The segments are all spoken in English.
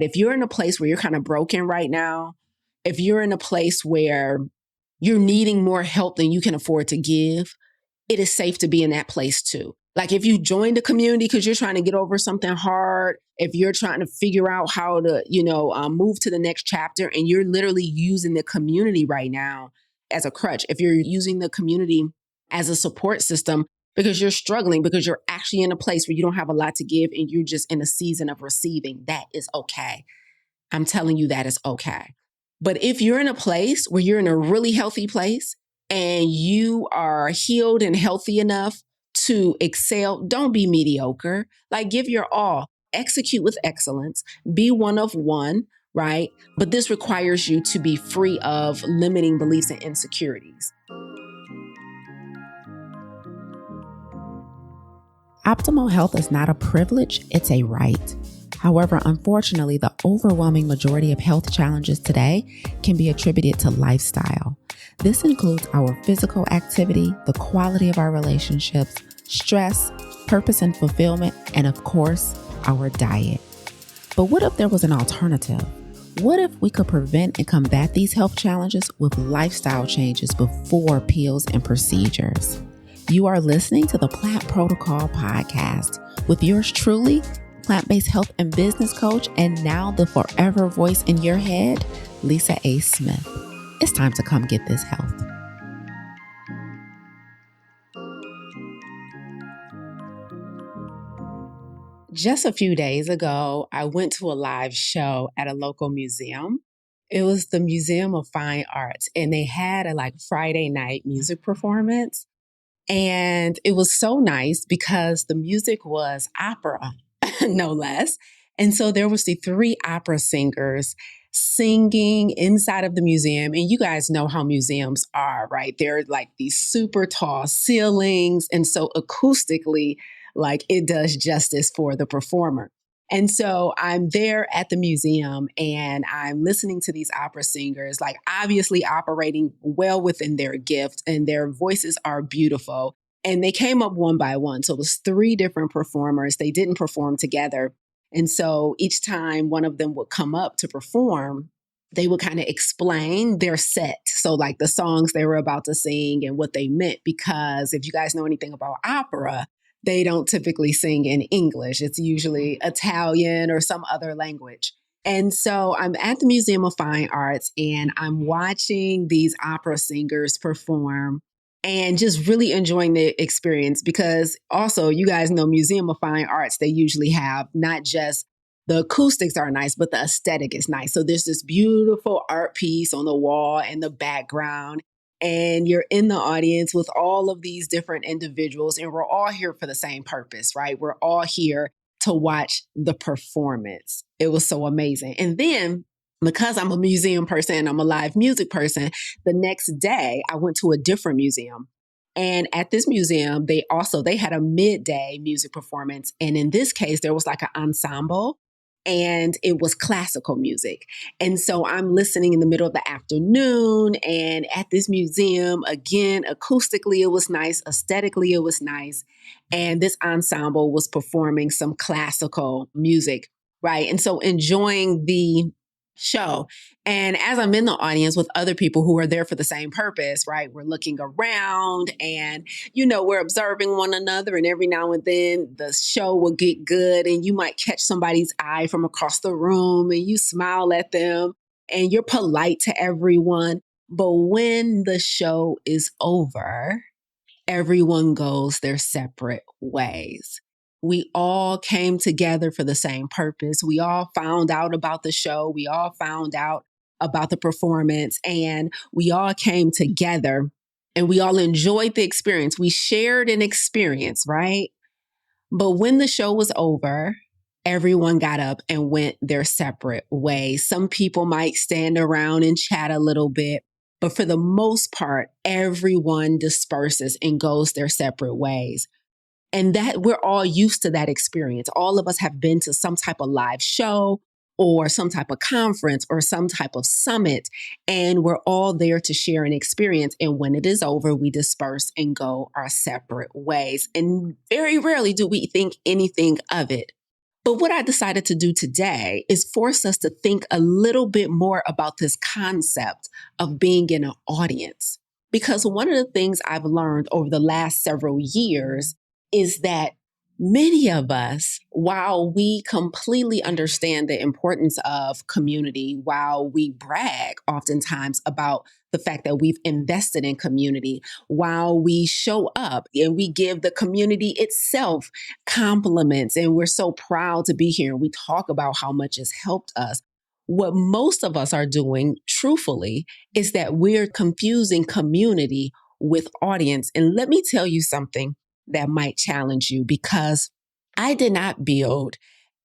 If you're in a place where you're kind of broken right now, if you're in a place where you're needing more help than you can afford to give, it is safe to be in that place too. Like if you joined a community because you're trying to get over something hard, if you're trying to figure out how to, move to the next chapter and you're literally using the community right now as a crutch, if you're using the community as a support system because you're struggling, because you're actually in a place where you don't have a lot to give and you're just in a season of receiving, that is okay. I'm telling you that is okay. But if you're in a place where you're in a really healthy place and you are healed and healthy enough to excel, don't be mediocre. Like give your all, execute with excellence, be one of one, right? But this requires you to be free of limiting beliefs and insecurities. Optimal health is not a privilege, it's a right. However, unfortunately, the overwhelming majority of health challenges today can be attributed to lifestyle. This includes our physical activity, the quality of our relationships, stress, purpose and fulfillment, and of course, our diet. But what if there was an alternative? What if we could prevent and combat these health challenges with lifestyle changes before pills and procedures? You are listening to the Plant Protocol podcast with yours truly, plant-based health and business coach, and now the forever voice in your head, Lisa A. Smith. It's time to come get this health. Just a few days ago, I went to a live show at a local museum. It was the Museum of Fine Arts, and they had a Friday night music performance. And it was so nice because the music was opera, no less. And so there was the 3 opera singers singing inside of the museum. And you guys know how museums are, right? They're like these super tall ceilings. And so acoustically, it does justice for the performer. And so I'm there at the museum and I'm listening to these opera singers, obviously operating well within their gift, and their voices are beautiful. And they came up one by one. So it was 3 different performers. They didn't perform together. And so each time one of them would come up to perform, they would kind of explain their set. So the songs they were about to sing and what they meant, because if you guys know anything about opera, they don't typically sing in English. It's usually Italian or some other language. And so I'm at the Museum of Fine Arts and I'm watching these opera singers perform and just really enjoying the experience, because also you guys know Museum of Fine Arts, they usually have not just the acoustics are nice, but the aesthetic is nice. So there's this beautiful art piece on the wall in the background. And you're in the audience with all of these different individuals, and we're all here for the same purpose, right? We're all here to watch the performance. It was so amazing. And then, because I'm a museum person, I'm a live music person, the next day I went to a different museum. And at this museum, they had a midday music performance. And in this case, there was an ensemble. And it was classical music. And so I'm listening in the middle of the afternoon. And at this museum, again, acoustically, it was nice. Aesthetically, it was nice. And this ensemble was performing some classical music, right? And so enjoying the show. And as I'm in the audience with other people who are there for the same purpose, right? We're looking around and, we're observing one another. And every now and then the show will get good and you might catch somebody's eye from across the room and you smile at them and you're polite to everyone. But when the show is over, everyone goes their separate ways. We all came together for the same purpose. We all found out about the show. We all found out about the performance, and we all came together and we all enjoyed the experience. We shared an experience, right? But when the show was over, everyone got up and went their separate ways. Some people might stand around and chat a little bit, but for the most part, everyone disperses and goes their separate ways. And that we're all used to that experience. All of us have been to some type of live show or some type of conference or some type of summit, and we're all there to share an experience. And when it is over, we disperse and go our separate ways. And very rarely do we think anything of it. But what I decided to do today is force us to think a little bit more about this concept of being in an audience. Because one of the things I've learned over the last several years is that many of us, while we completely understand the importance of community, while we brag oftentimes about the fact that we've invested in community, while we show up and we give the community itself compliments and we're so proud to be here and we talk about how much it's helped us. What most of us are doing, truthfully, is that we're confusing community with audience. And let me tell you something that might challenge you, because I did not build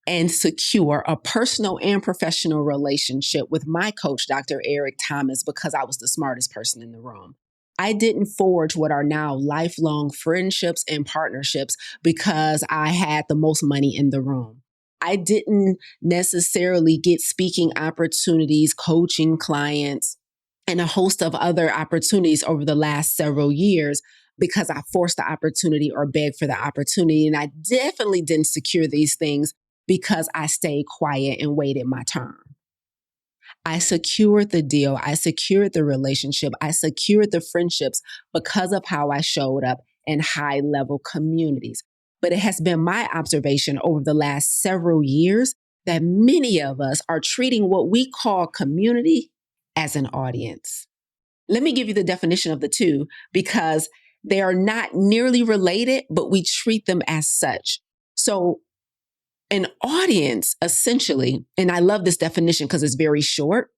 and secure a personal and professional relationship with my coach, Dr. Eric Thomas, because I was the smartest person in the room. I didn't forge what are now lifelong friendships and partnerships because I had the most money in the room. I didn't necessarily get speaking opportunities, coaching clients, and a host of other opportunities over the last several years because I forced the opportunity or begged for the opportunity. And I definitely didn't secure these things because I stayed quiet and waited my turn. I secured the deal. I secured the relationship. I secured the friendships because of how I showed up in high level communities. But it has been my observation over the last several years that many of us are treating what we call community as an audience. Let me give you the definition of the two because they are not nearly related, but we treat them as such. So an audience, essentially, and I love this definition because it's very short,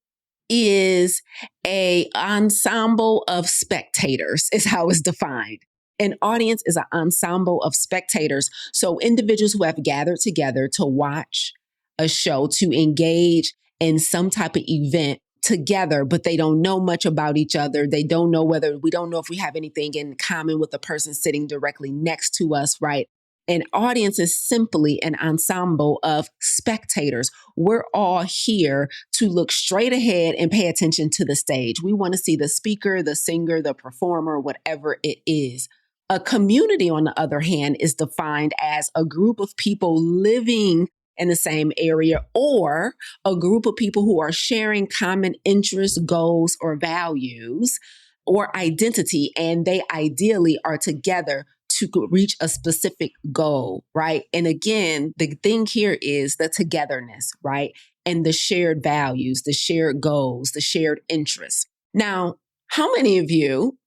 is an ensemble of spectators, is how it's defined. An audience is an ensemble of spectators. So individuals who have gathered together to watch a show, to engage in some type of event together, but they don't know much about each other. We don't know if we have anything in common with the person sitting directly next to us, right? An audience is simply an ensemble of spectators. We're all here to look straight ahead and pay attention to the stage. We want to see the speaker, the singer, the performer, whatever it is. A community, on the other hand, is defined as a group of people living in the same area or a group of people who are sharing common interests, goals, or values or identity, and they ideally are together to reach a specific goal, right? And again, the thing here is the togetherness, right? And the shared values, the shared goals, the shared interests. Now, how many of you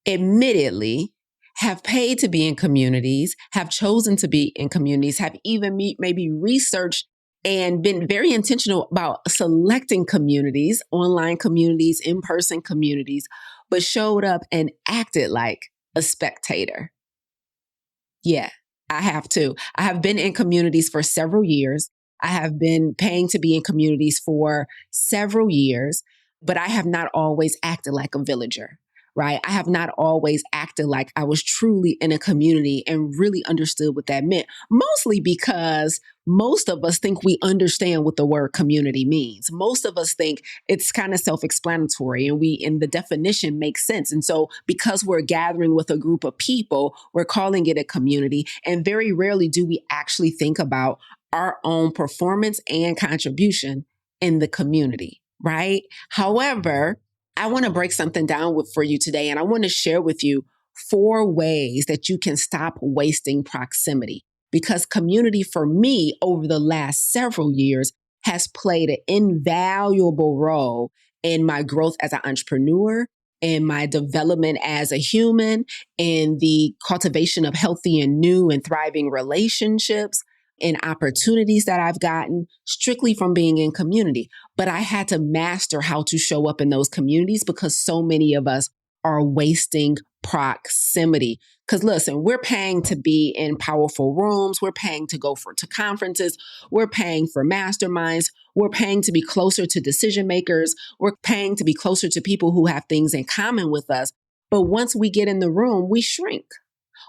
admittedly have paid to be in communities, have chosen to be in communities, have even maybe researched and been very intentional about selecting communities, online communities, in-person communities, but showed up and acted like a spectator? Yeah, I have too. I have been in communities for several years. I have been paying to be in communities for several years, but I have not always acted like a villager, right? I have not always acted like I was truly in a community and really understood what that meant, mostly because most of us think we understand what the word community means. Most of us think it's kind of self-explanatory and the definition makes sense. And so because we're gathering with a group of people, we're calling it a community. And very rarely do we actually think about our own performance and contribution in the community, right? However, I want to break something down for you today, and I want to share with you 4 ways that you can stop wasting proximity. Because community for me over the last several years has played an invaluable role in my growth as an entrepreneur, in my development as a human, in the cultivation of healthy and new and thriving relationships, and opportunities that I've gotten strictly from being in community. But I had to master how to show up in those communities because so many of us are wasting proximity. Because listen, we're paying to be in powerful rooms. We're paying to go to conferences. We're paying for masterminds. We're paying to be closer to decision makers. We're paying to be closer to people who have things in common with us. But once we get in the room, we shrink.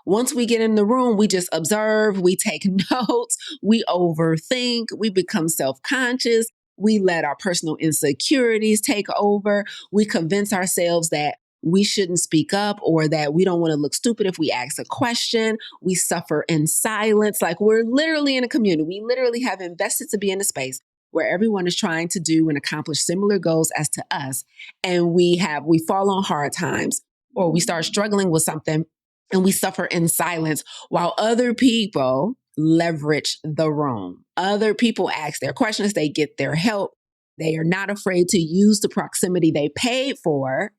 Once we get in the room, we just observe, we take notes, we overthink, we become self-conscious, we let our personal insecurities take over, we convince ourselves that we shouldn't speak up, or that we don't want to look stupid if we ask a question. We suffer in silence. Like, we're literally in a community. We literally have invested to be in a space where everyone is trying to do and accomplish similar goals as to us. And we fall on hard times, or we start struggling with something and we suffer in silence while other people leverage the room. Other people ask their questions, they get their help. They are not afraid to use the proximity they paid for,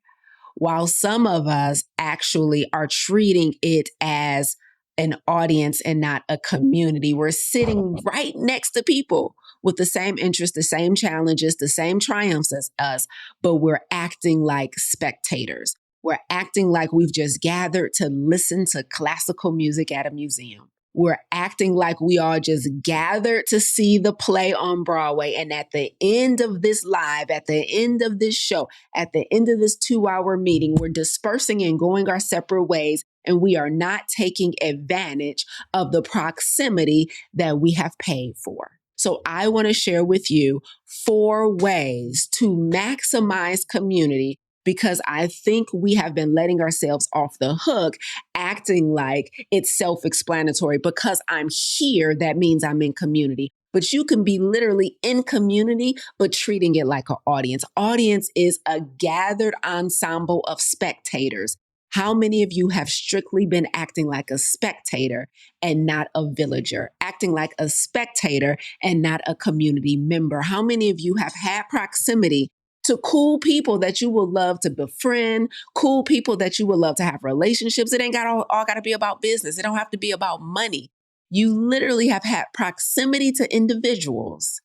while some of us actually are treating it as an audience and not a community. We're sitting right next to people with the same interests, the same challenges, the same triumphs as us, but we're acting like spectators. We're acting like we've just gathered to listen to classical music at a museum. We're acting like we all just gathered to see the play on Broadway. And at the end of this live, at the end of this show, at the end of this 2-hour meeting, we're dispersing and going our separate ways. And we are not taking advantage of the proximity that we have paid for. So I want to share with you 4 ways to maximize community, because I think we have been letting ourselves off the hook, acting like it's self-explanatory. Because I'm here, that means I'm in community. But you can be literally in community, but treating it like an audience. Audience is a gathered ensemble of spectators. How many of you have strictly been acting like a spectator and not a villager? Acting like a spectator and not a community member? How many of you have had proximity to cool people that you will love to befriend, cool people that you will love to have relationships? It ain't all got to be about business. It don't have to be about money. You literally have had proximity to individuals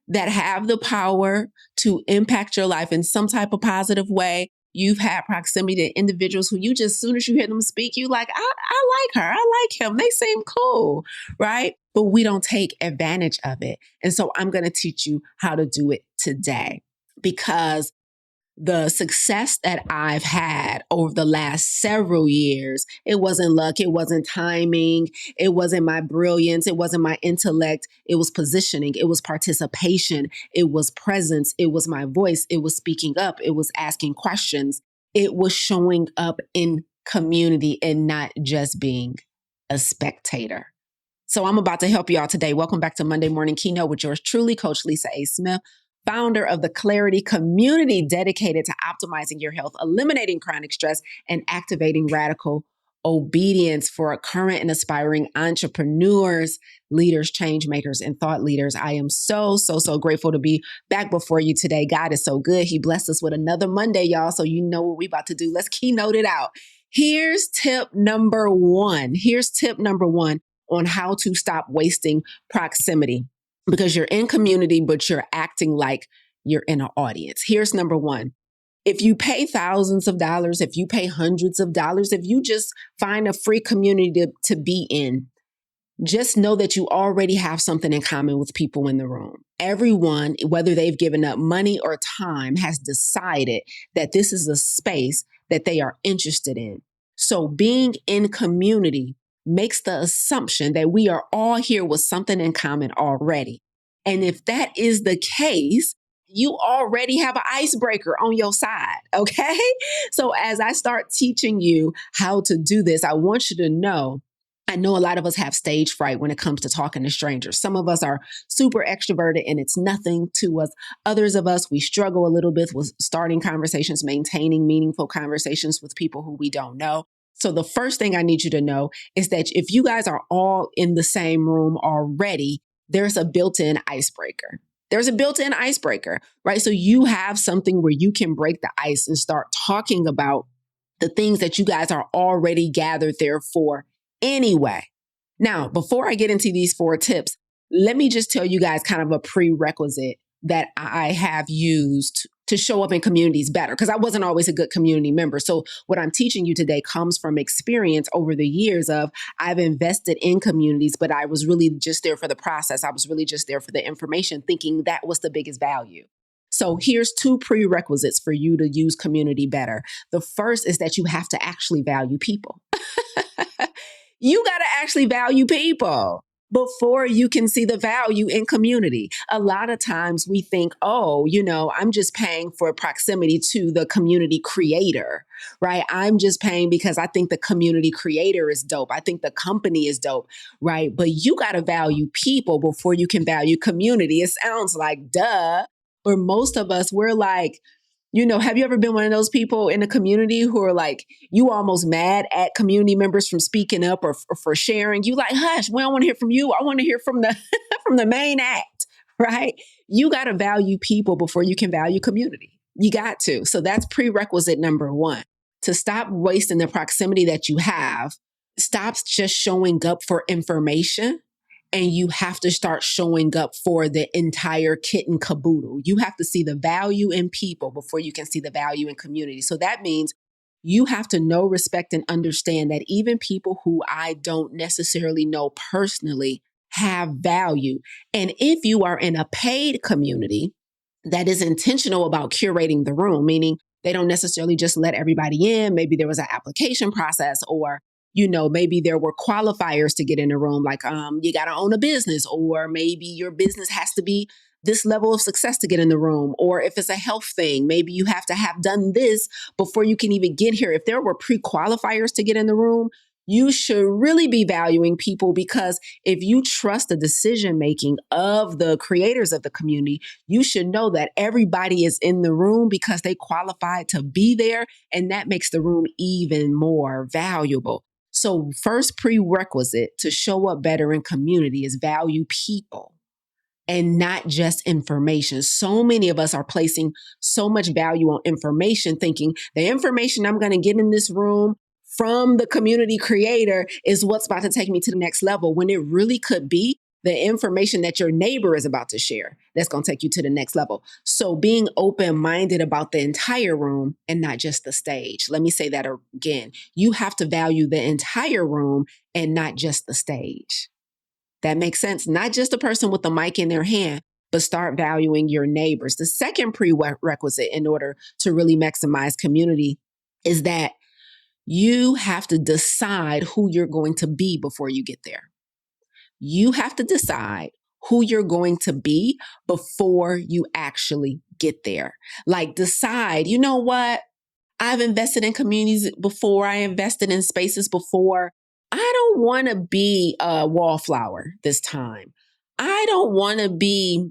that have the power to impact your life in some type of positive way. You've had proximity to individuals who you just, as soon as you hear them speak, you like, I like her, I like him, they seem cool, right? But we don't take advantage of it. And so I'm going to teach you how to do it today, because the success that I've had over the last several years, it wasn't luck, it wasn't timing, it wasn't my brilliance, it wasn't my intellect, it was positioning, it was participation, it was presence, it was my voice, it was speaking up, it was asking questions, it was showing up in community and not just being a spectator. So I'm about to help you all today. Welcome back to Monday Morning Keynote with yours truly, Coach Lisa A. Smith, founder of the Clarity community dedicated to optimizing your health, eliminating chronic stress, and activating radical obedience for current and aspiring entrepreneurs, leaders, change makers, and thought leaders. I am so grateful to be back before you today. God is so good. He blessed us with another Monday, y'all. So you know what we about to do. Let's keynote it out. Here's tip number one. On how to stop wasting proximity. Because you're in community, but you're acting like you're in an audience. Here's number one. If you pay thousands of dollars, if you pay hundreds of dollars, if you just find a free community to be in, just know that you already have something in common with people in the room. Everyone, whether they've given up money or time, has decided that this is a space that they are interested in. So being in community makes the assumption that we are all here with something in common already. And if that is the case, you already have an icebreaker on your side, okay? So as I start teaching you how to do this, I want you to know, I know a lot of us have stage fright when it comes to talking to strangers. Some of us are super extroverted and it's nothing to us. Others of us, we struggle a little bit with starting conversations, maintaining meaningful conversations with people who we don't know. So the first thing I need you to know is that if you guys are all in the same room already, there's a built-in icebreaker. There's a built-in icebreaker, right? So you have something where you can break the ice and start talking about the things that you guys are already gathered there for anyway. Now, before I get into these 4 tips, let me just tell you guys kind of a prerequisite that I have used to show up in communities better, because I wasn't always a good community member. So what I'm teaching you today comes from experience over the years of I've invested in communities, but I was really just there for the process. I was really just there for the information, thinking that was the biggest value. So here's 2 prerequisites for you to use community better. The first is that you have to actually value people. You got to actually value people. before you can see the value in community. A lot of times we think, oh, I'm just paying for proximity to the community creator, right? I'm just paying because I think the community creator is dope. I think the company is dope, right? But you got to value people before you can value community. It sounds like duh, but most of us, we're like, have you ever been one of those people in the community who are like, you almost mad at community members from speaking up or for sharing? You like, hush, we don't want to hear from you. I want to hear from the from the main act, right? You got to value people before you can value community. You got to. So that's prerequisite number one. To stop wasting the proximity that you have, stop just showing up for information. And you have to start showing up for the entire kit and caboodle. You have to see the value in people before you can see the value in community. So that means you have to know, respect, and understand that even people who I don't necessarily know personally have value. And if you are in a paid community that is intentional about curating the room, meaning they don't necessarily just let everybody in, maybe there was an application process, or maybe there were qualifiers to get in the room, like you got to own a business, or maybe your business has to be this level of success to get in the room. Or if it's a health thing, maybe you have to have done this before you can even get here. If there were pre-qualifiers to get in the room, you should really be valuing people, because if you trust the decision making of the creators of the community, you should know that everybody is in the room because they qualified to be there. And that makes the room even more valuable. So first prerequisite to show up better in community is value people and not just information. So many of us are placing so much value on information, thinking the information I'm going to get in this room from the community creator is what's about to take me to the next level, when it really could be the information that your neighbor is about to share that's going to take you to the next level. So being open-minded about the entire room and not just the stage. Let me say that again. You have to value the entire room and not just the stage. That makes sense. Not just the person with the mic in their hand, but start valuing your neighbors. The second prerequisite in order to really maximize community is that you have to decide who you're going to be before you get there. You have to decide who you're going to be before you actually get there. Like decide, you know what? I've invested in communities before. I invested in spaces before. I don't want to be a wallflower this time. I don't want to be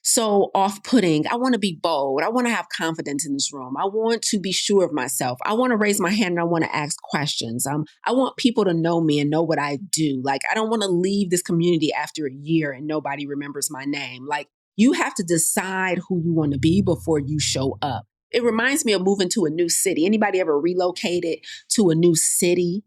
so off-putting. I want to be bold. I want to have confidence in this room. I want to be sure of myself. I want to raise my hand and I want to ask questions. I want people to know me and know what I do. Like, I don't want to leave this community after a year and nobody remembers my name. Like, you have to decide who you want to be before you show up. It reminds me of moving to a new city. Anybody ever relocated to a new city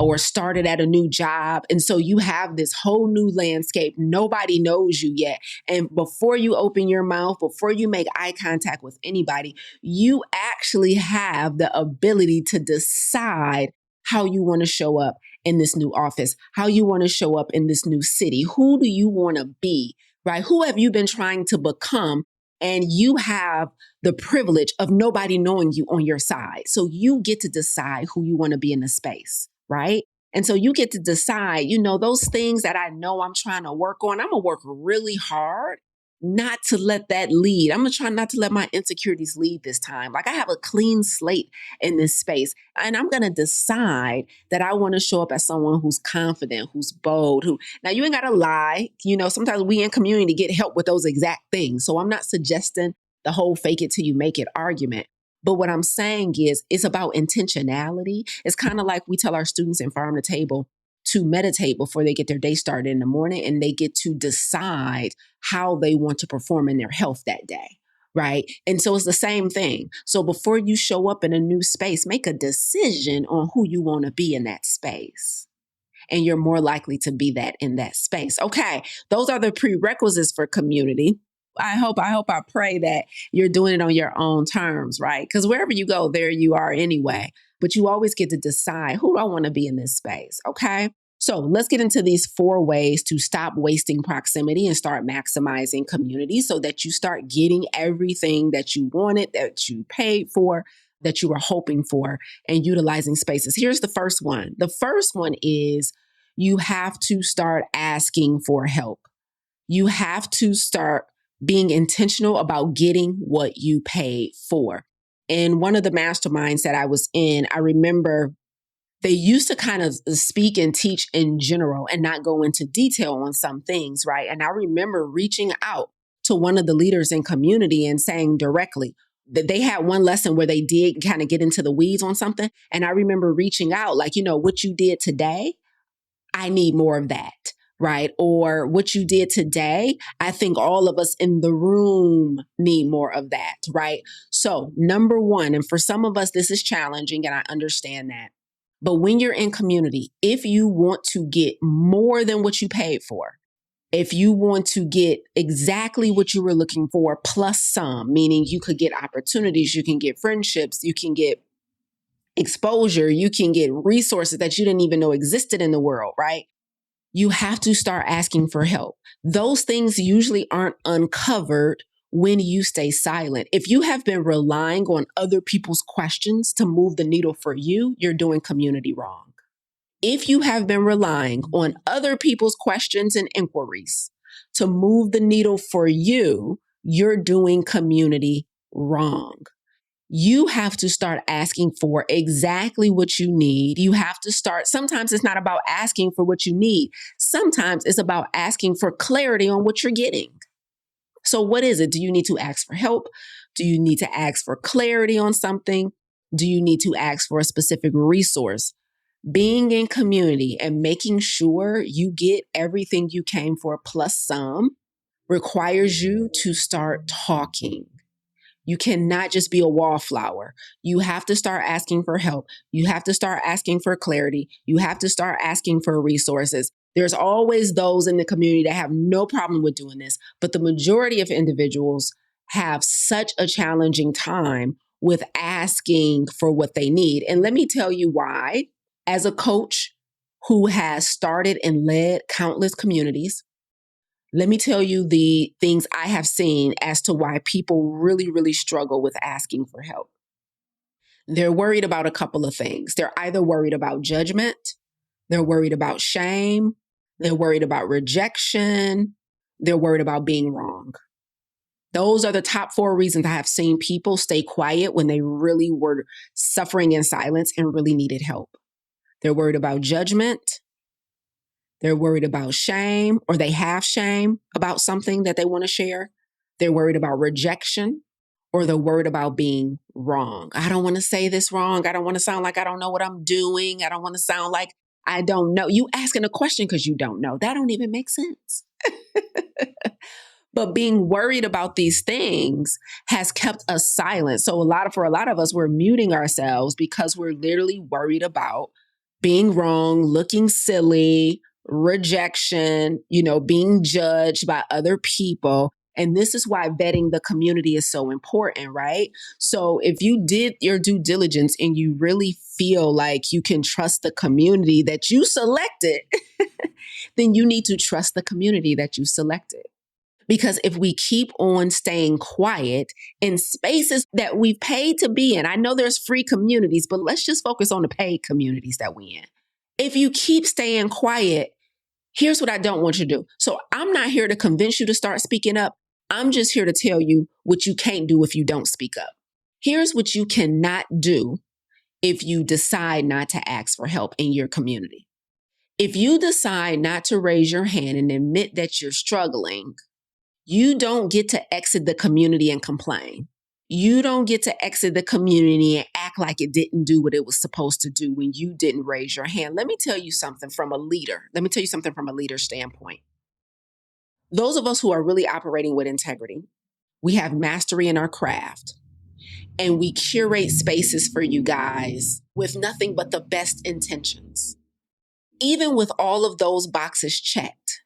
or started at a new job? And so you have this whole new landscape. Nobody knows you yet. And before you open your mouth, before you make eye contact with anybody, you actually have the ability to decide how you want to show up in this new office, how you want to show up in this new city. Who do you want to be, right? Who have you been trying to become? And you have the privilege of nobody knowing you on your side. So you get to decide who you want to be in the space, right? And so you get to decide, those things that I know I'm trying to work on, I'm going to work really hard not to let that lead. I'm going to try not to let my insecurities lead this time. Like, I have a clean slate in this space, and I'm going to decide that I want to show up as someone who's confident, who's bold, now you ain't got to lie. Sometimes we in community get help with those exact things. So I'm not suggesting the whole fake it till you make it argument. But what I'm saying is it's about intentionality. It's kind of like we tell our students in Farm to Table to meditate before they get their day started in the morning, and they get to decide how they want to perform in their health that day, right? And so it's the same thing. So before you show up in a new space, make a decision on who you want to be in that space. And you're more likely to be that in that space. Okay, those are the prerequisites for community. I pray that you're doing it on your own terms, right? Because wherever you go, there you are anyway. But you always get to decide, who do I want to be in this space? Okay. So let's get into these 4 ways to stop wasting proximity and start maximizing community, so that you start getting everything that you wanted, that you paid for, that you were hoping for, and utilizing spaces. Here's the first one. The first one is you have to start asking for help. You have to start being intentional about getting what you paid for. In one of the masterminds that I was in, I remember they used to kind of speak and teach in general and not go into detail on some things, right? And I remember reaching out to one of the leaders in community and saying directly that they had one lesson where they did kind of get into the weeds on something. And I remember reaching out, like, what you did today, I need more of that, right? Or what you did today, I think all of us in the room need more of that, right? So, number one, and for some of us, this is challenging, and I understand that. But when you're in community, if you want to get more than what you paid for, if you want to get exactly what you were looking for plus some, meaning you could get opportunities, you can get friendships, you can get exposure, you can get resources that you didn't even know existed in the world, right? You have to start asking for help. Those things usually aren't uncovered when you stay silent. If you have been relying on other people's questions to move the needle for you, you're doing community wrong. If you have been relying on other people's questions and inquiries to move the needle for you, you're doing community wrong. You have to start asking for exactly what you need. You have to start. Sometimes it's not about asking for what you need. Sometimes it's about asking for clarity on what you're getting. So what is it? Do you need to ask for help? Do you need to ask for clarity on something? Do you need to ask for a specific resource? Being in community and making sure you get everything you came for plus some requires you to start talking. You cannot just be a wallflower. You have to start asking for help. You have to start asking for clarity. You have to start asking for resources. There's always those in the community that have no problem with doing this, but the majority of individuals have such a challenging time with asking for what they need. And let me tell you why. As a coach who has started and led countless communities, let me tell you the things I have seen as to why people really, really struggle with asking for help. They're worried about a couple of things. They're either worried about judgment, they're worried about shame, they're worried about rejection, they're worried about being wrong. Those are the top 4 reasons I have seen people stay quiet when they really were suffering in silence and really needed help. They're worried about judgment. They're worried about shame, or they have shame about something that they want to share. They're worried about rejection, or they're worried about being wrong. I don't want to say this wrong. I don't want to sound like I don't know what I'm doing. I don't want to sound like I don't know. You asking a question because you don't know. That don't even make sense. But being worried about these things has kept us silent. So for a lot of us, we're muting ourselves because we're literally worried about being wrong, looking silly, rejection, being judged by other people. And this is why vetting the community is so important, right? So if you did your due diligence and you really feel like you can trust the community that you selected, then you need to trust the community that you selected. Because if we keep on staying quiet in spaces that we've paid to be in, I know there's free communities, but let's just focus on the paid communities that we in. If you keep staying quiet, here's what I don't want you to do. So I'm not here to convince you to start speaking up. I'm just here to tell you what you can't do if you don't speak up. Here's what you cannot do if you decide not to ask for help in your community. If you decide not to raise your hand and admit that you're struggling, you don't get to exit the community and complain. You don't get to exit the community and act like it didn't do what it was supposed to do when you didn't raise your hand. Let me tell you something from a leader. Let me tell you something from a leader standpoint. Those of us who are really operating with integrity, we have mastery in our craft, and we curate spaces for you guys with nothing but the best intentions. Even with all of those boxes checked,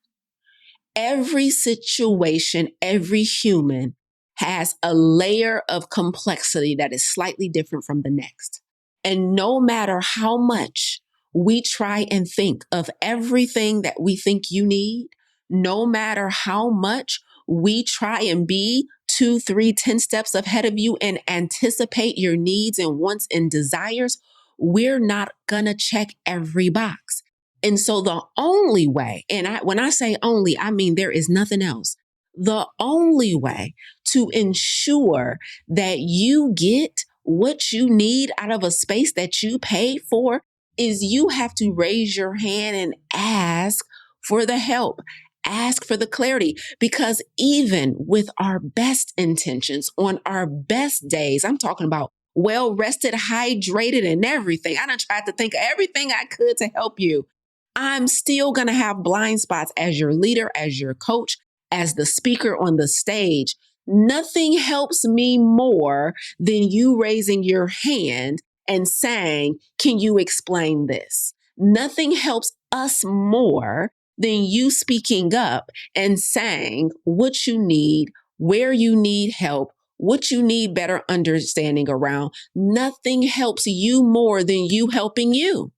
every situation, every human has a layer of complexity that is slightly different from the next. And no matter how much we try and think of everything that we think you need, no matter how much we try and be 2, 3, 10 steps ahead of you and anticipate your needs and wants and desires, we're not gonna check every box. And so the only way, and when I say only, I mean there is nothing else. The only way to ensure that you get what you need out of a space that you pay for is you have to raise your hand and ask for the help. Ask for the clarity, because even with our best intentions on our best days, I'm talking about well rested, hydrated, and everything. I done tried to think of everything I could to help you. I'm still going to have blind spots as your leader, as your coach, as the speaker on the stage. Nothing helps me more than you raising your hand and saying, can you explain this? Nothing helps us more than you speaking up and saying what you need, where you need help, what you need better understanding around. Nothing helps you more than you helping you.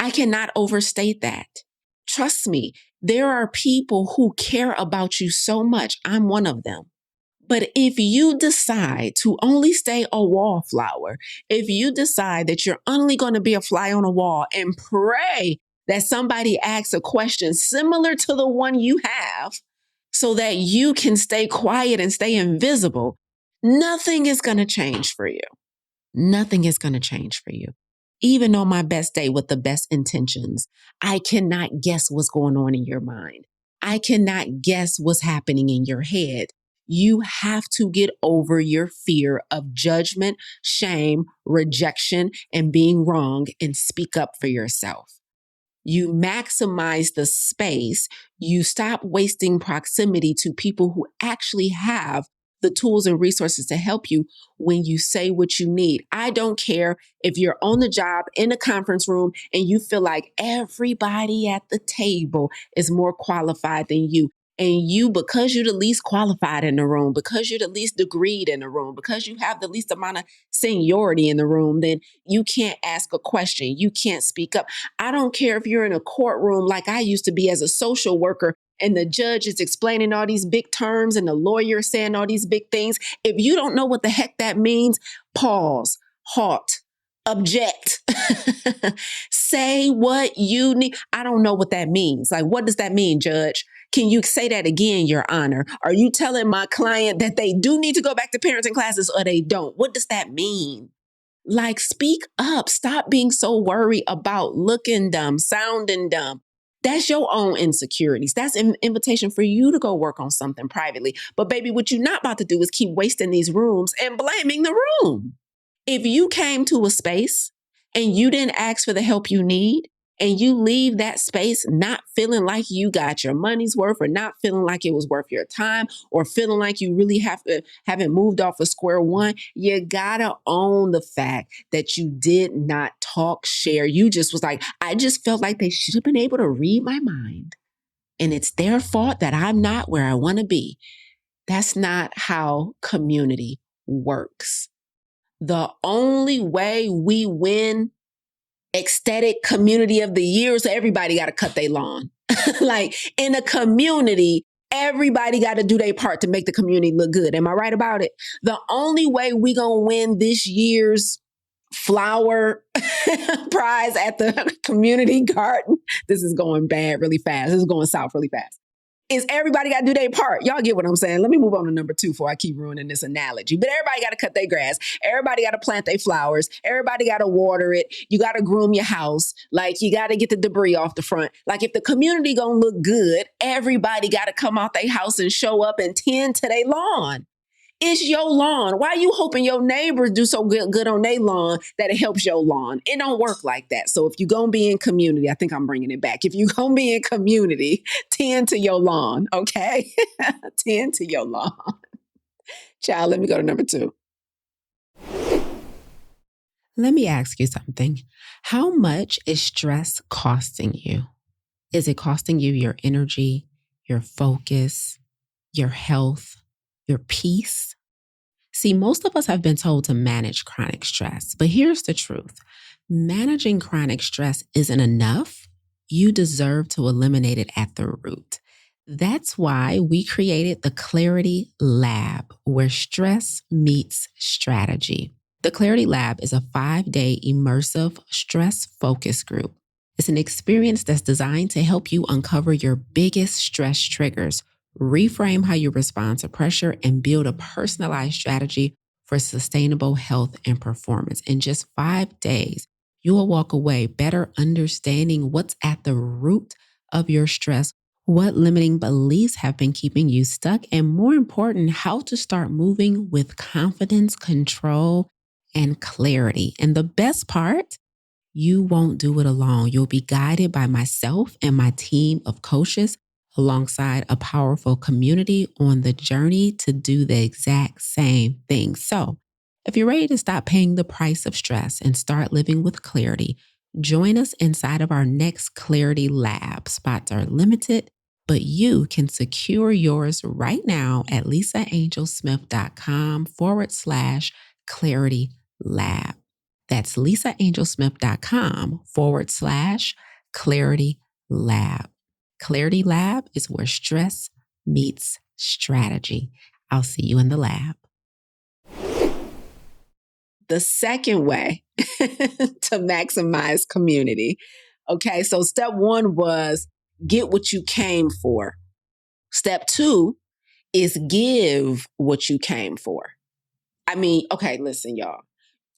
I cannot overstate that. Trust me, there are people who care about you so much. I'm one of them. But if you decide to only stay a wallflower, if you decide that you're only going to be a fly on a wall and pray that somebody asks a question similar to the one you have so that you can stay quiet and stay invisible, nothing is going to change for you. Nothing is going to change for you. Even on my best day with the best intentions, I cannot guess what's going on in your mind. I cannot guess what's happening in your head. You have to get over your fear of judgment, shame, rejection, and being wrong and speak up for yourself. You maximize the space. You stop wasting proximity to people who actually have the tools and resources to help you when you say what you need. I don't care if you're on the job in a conference room and you feel like everybody at the table is more qualified than you. And you, because you're the least qualified in the room, because you're the least degreed in the room, because you have the least amount of seniority in the room, then you can't ask a question. You can't speak up. I don't care if you're in a courtroom like I used to be as a social worker and the judge is explaining all these big terms and the lawyer is saying all these big things. If you don't know what the heck that means, pause, halt, object, say what you need. I don't know what that means. Like, what does that mean, Judge? Can you say that again, Your Honor? Are you telling my client that they do need to go back to parenting classes or they don't? What does that mean? Like, speak up. Stop being so worried about looking dumb, sounding dumb. That's your own insecurities. That's an invitation for you to go work on something privately. But baby, what you're not about to do is keep wasting these rooms and blaming the room. If you came to a space and you didn't ask for the help you need, and you leave that space not feeling like you got your money's worth, or not feeling like it was worth your time, or feeling like you really haven't moved off of square one, you gotta own the fact that you did not talk, share. You just was like, I just felt like they should have been able to read my mind. And it's their fault that I'm not where I want to be. That's not how community works. The only way we win ecstatic community of the year, so everybody got to cut their lawn. Like, in a community, everybody got to do their part to make the community look good. Am I right about it? The only way we gonna win this year's flower prize at the community garden, this is going bad really fast. This is going south really fast. Is everybody got to do their part. Y'all get what I'm saying? Let me move on to number 2 before I keep ruining this analogy. But everybody got to cut their grass. Everybody got to plant their flowers. Everybody got to water it. You got to groom your house. Like, you got to get the debris off the front. Like, if the community gonna look good, everybody got to come out their house and show up and tend to their lawn. It's your lawn. Why are you hoping your neighbors do so good on their lawn that it helps your lawn? It don't work like that. So if you're going to be in community, I think I'm bringing it back. If you're going to be in community, tend to your lawn, okay? Tend to your lawn. Child, let me go to number 2. Let me ask you something. How much is stress costing you? Is it costing you your energy, your focus, your health, your peace? See, most of us have been told to manage chronic stress, but here's the truth. Managing chronic stress isn't enough. You deserve to eliminate it at the root. That's why we created the Clarity Lab, where stress meets strategy. The Clarity Lab is a 5-day immersive stress focus group. It's an experience that's designed to help you uncover your biggest stress triggers, reframe how you respond to pressure, and build a personalized strategy for sustainable health and performance. In just 5 days, you will walk away better understanding what's at the root of your stress, what limiting beliefs have been keeping you stuck, and more important, how to start moving with confidence, control, and clarity. And the best part, you won't do it alone. You'll be guided by myself and my team of coaches alongside a powerful community on the journey to do the exact same thing. So, if you're ready to stop paying the price of stress and start living with clarity, join us inside of our next Clarity Lab. Spots are limited, but you can secure yours right now at lisaangelsmith.com/Clarity Lab. That's lisaangelsmith.com/Clarity Lab. Clarity Lab is where stress meets strategy. I'll see you in the lab. The second way to maximize community. Okay, so step one was get what you came for. Step two is give what you came for. I mean, okay, listen, y'all.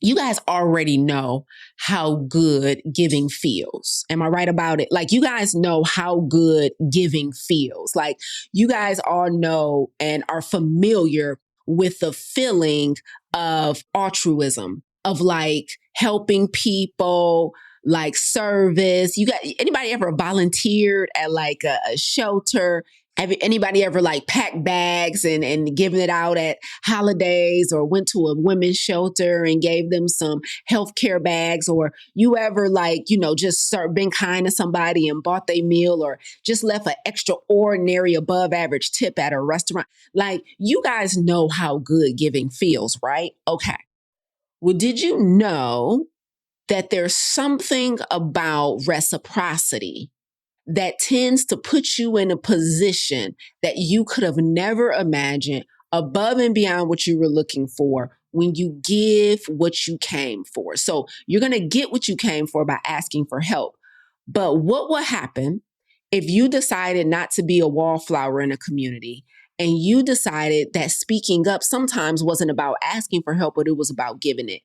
You guys already know how good giving feels. Am I right about it? Like, you guys know how good giving feels. Like, you guys all know and are familiar with the feeling of altruism, of like helping people, like service. You got anybody ever volunteered at like a shelter? Have anybody ever like packed bags and given it out at holidays, or went to a women's shelter and gave them some healthcare bags? Or you ever like, just been kind to somebody and bought their meal, or just left an extraordinary above average tip at a restaurant? Like, you guys know how good giving feels, right? Okay. Well, did you know that there's something about reciprocity that tends to put you in a position that you could have never imagined, above and beyond what you were looking for, when you give what you came for? So you're going to get what you came for by asking for help. But what will happen if you decided not to be a wallflower in a community, and you decided that speaking up sometimes wasn't about asking for help, but it was about giving it?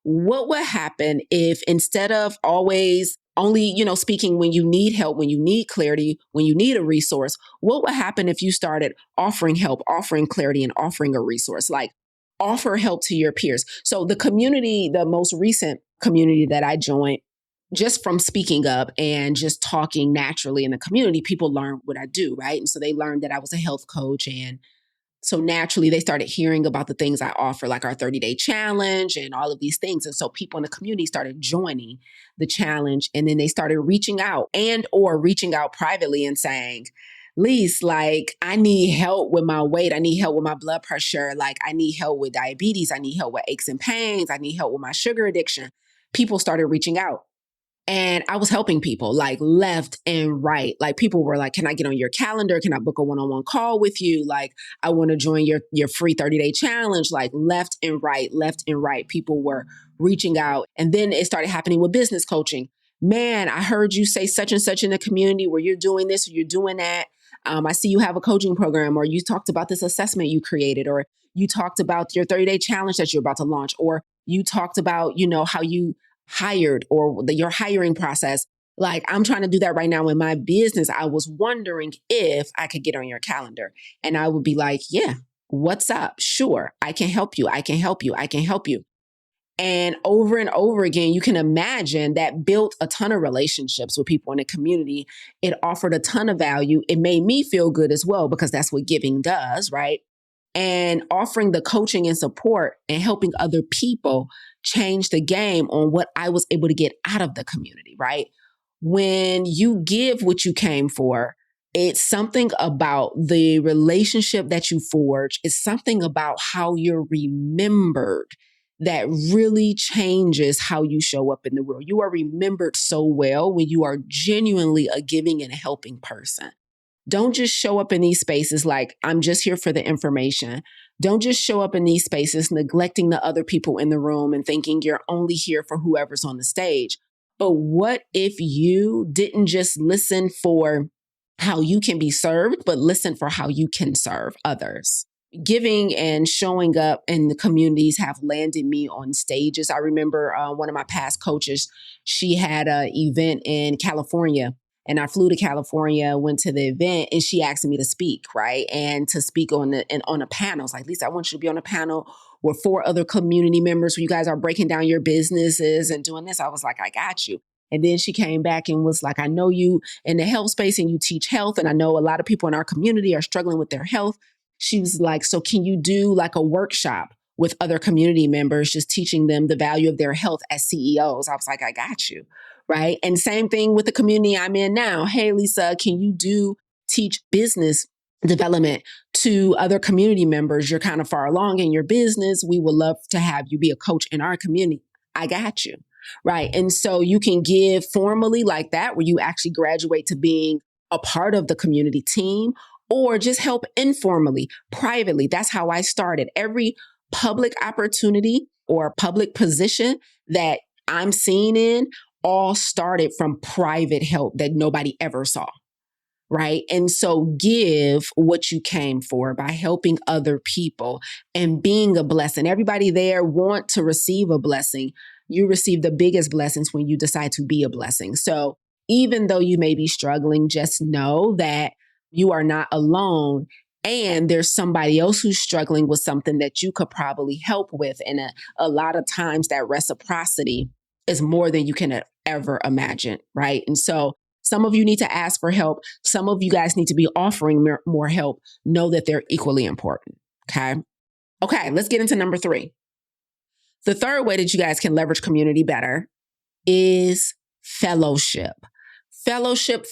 What would happen if, instead of always only, speaking when you need help, when you need clarity, when you need a resource, what would happen if you started offering help, offering clarity, and offering a resource? Like, offer help to your peers. So the community, the most recent community that I joined, just from speaking up and just talking naturally in the community, people learned what I do, right? And so they learned that I was a health coach, and so naturally, they started hearing about the things I offer, like our 30-day challenge and all of these things. And so people in the community started joining the challenge, and then they started reaching out or reaching out privately and saying, Lise, like, I need help with my weight. I need help with my blood pressure. Like, I need help with diabetes. I need help with aches and pains. I need help with my sugar addiction. People started reaching out. And I was helping people like left and right. Like, people were like, can I get on your calendar? Can I book a one-on-one call with you? Like, I want to join your free 30-day challenge. Like, left and right. People were reaching out. And then it started happening with business coaching. Man, I heard you say such and such in the community where you're doing this or you're doing that. I see you have a coaching program, or you talked about this assessment you created, or you talked about your 30-day challenge that you're about to launch, or you talked about, how you hired, or your hiring process. Like, I'm trying to do that right now in my business. I was wondering if I could get on your calendar. And I would be like, yeah, what's up? Sure, I can help you. I can help you. I can help you. And over again, you can imagine that built a ton of relationships with people in the community. It offered a ton of value. It made me feel good as well, because that's what giving does, right? And offering the coaching and support and helping other people change the game on what I was able to get out of the community, right? When you give what you came for, it's something about the relationship that you forge. It's something about how you're remembered that really changes how you show up in the world. You are remembered so well when you are genuinely a giving and a helping person. Don't just show up in these spaces like, I'm just here for the information. Don't just show up in these spaces neglecting the other people in the room and thinking you're only here for whoever's on the stage. But what if you didn't just listen for how you can be served, but listen for how you can serve others? Giving and showing up in the communities have landed me on stages. I remember one of my past coaches, she had an event in California, and I flew to California, went to the event, and she asked me to speak, right? And to speak on a panel. I was like, Lisa, I want you to be on a panel with 4 other community members where you guys are breaking down your businesses and doing this. I was like, I got you. And then she came back and was like, I know you in the health space and you teach health. And I know a lot of people in our community are struggling with their health. She was like, so can you do like a workshop with other community members, just teaching them the value of their health as CEOs? I was like, I got you. Right. And same thing with the community I'm in now. Hey, Lisa, can you teach business development to other community members? You're kind of far along in your business. We would love to have you be a coach in our community. I got you. Right. And so you can give formally like that, where you actually graduate to being a part of the community team, or just help informally, privately. That's how I started. Every public opportunity or public position that I'm seen in all started from private help that nobody ever saw. Right. And so give what you came for by helping other people and being a blessing. Everybody there want to receive a blessing. You receive the biggest blessings when you decide to be a blessing. So even though you may be struggling, just know that you are not alone. And there's somebody else who's struggling with something that you could probably help with. And a lot of times that reciprocity is more than you can ever imagine. Right. And so some of you need to ask for help. Some of you guys need to be offering more help. Know that they're equally important. Okay, let's get into number 3. The third way that you guys can leverage community better is fellowship. Fellowship.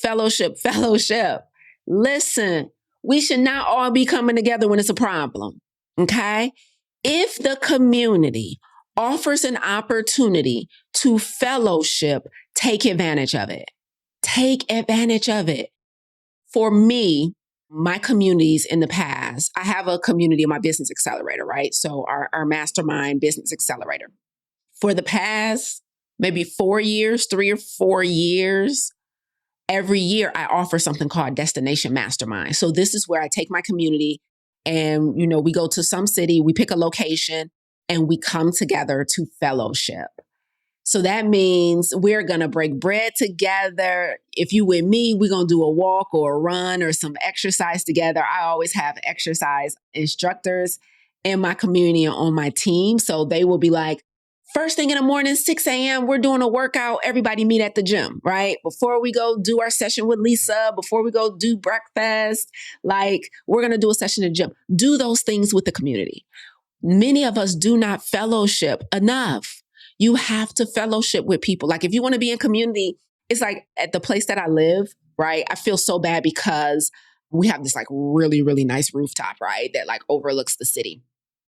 Listen, we should not all be coming together when it's a problem. Okay? If the community offers an opportunity to fellowship, take advantage of it. Take advantage of it. For me, my communities in the past, I have a community in my business accelerator, right? So our Mastermind business accelerator. For the past maybe 4 years, 3 or 4 years, every year I offer something called Destination Mastermind. So this is where I take my community and, we go to some city, we pick a location, and we come together to fellowship. So that means we're going to break bread together. If you with me, we're going to do a walk or a run or some exercise together. I always have exercise instructors in my community and on my team. So they will be like, first thing in the morning, 6 a.m., we're doing a workout. Everybody meet at the gym, right? Before we go do our session with Lisa, before we go do breakfast, we're going to do a session in the gym. Do those things with the community. Many of us do not fellowship enough. You have to fellowship with people. If you want to be in community, it's like at the place that I live, right? I feel so bad because we have this really, really nice rooftop, right? That overlooks the city.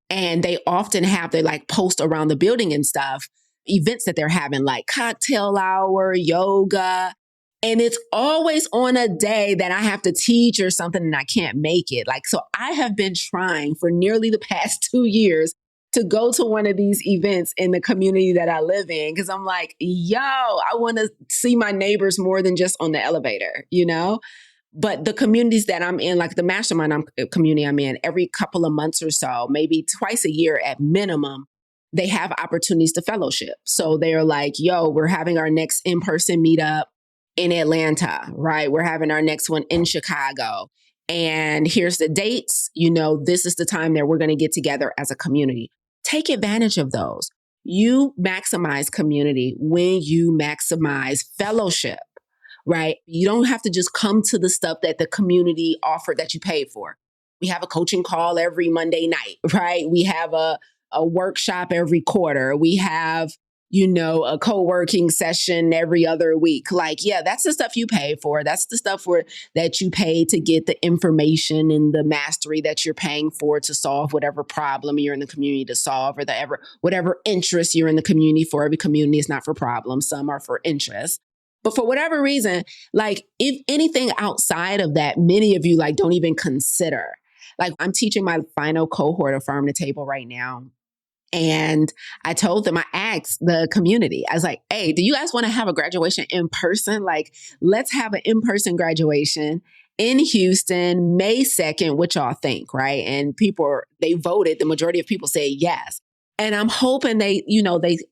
And they often have, they post around the building and stuff, events that they're having like cocktail hour, yoga. And it's always on a day that I have to teach or something and I can't make it. So I have been trying for nearly the past 2 years to go to one of these events in the community that I live in. Cause I'm like, I want to see my neighbors more than just on the elevator, But the communities that I'm in, like the Mastermind community I'm in, every couple of months or so, maybe twice a year at minimum, they have opportunities to fellowship. So they're like, we're having our next in-person meetup in Atlanta, right? We're having our next one in Chicago. And here's the dates. This is the time that we're going to get together as a community. Take advantage of those. You maximize community when you maximize fellowship. Right? You don't have to just come to the stuff that the community offered that you paid for. We have a coaching call every Monday night, right? We have a workshop every quarter. We have, a co-working session every other week. That's the stuff you pay for. That's the stuff that you pay to get the information and the mastery that you're paying for to solve whatever problem you're in the community to solve, or whatever interest you're in the community for. Every community is not for problems. Some are for interest. But for whatever reason, if anything outside of that, many of you don't even consider. I'm teaching my final cohort of Farm to Table right now. And I told them, I asked the community, I was like, hey, do you guys want to have a graduation in person? Like, let's have an in-person graduation in Houston, May 2nd. What y'all think, right? And they voted. The majority of people said yes. And I'm hoping they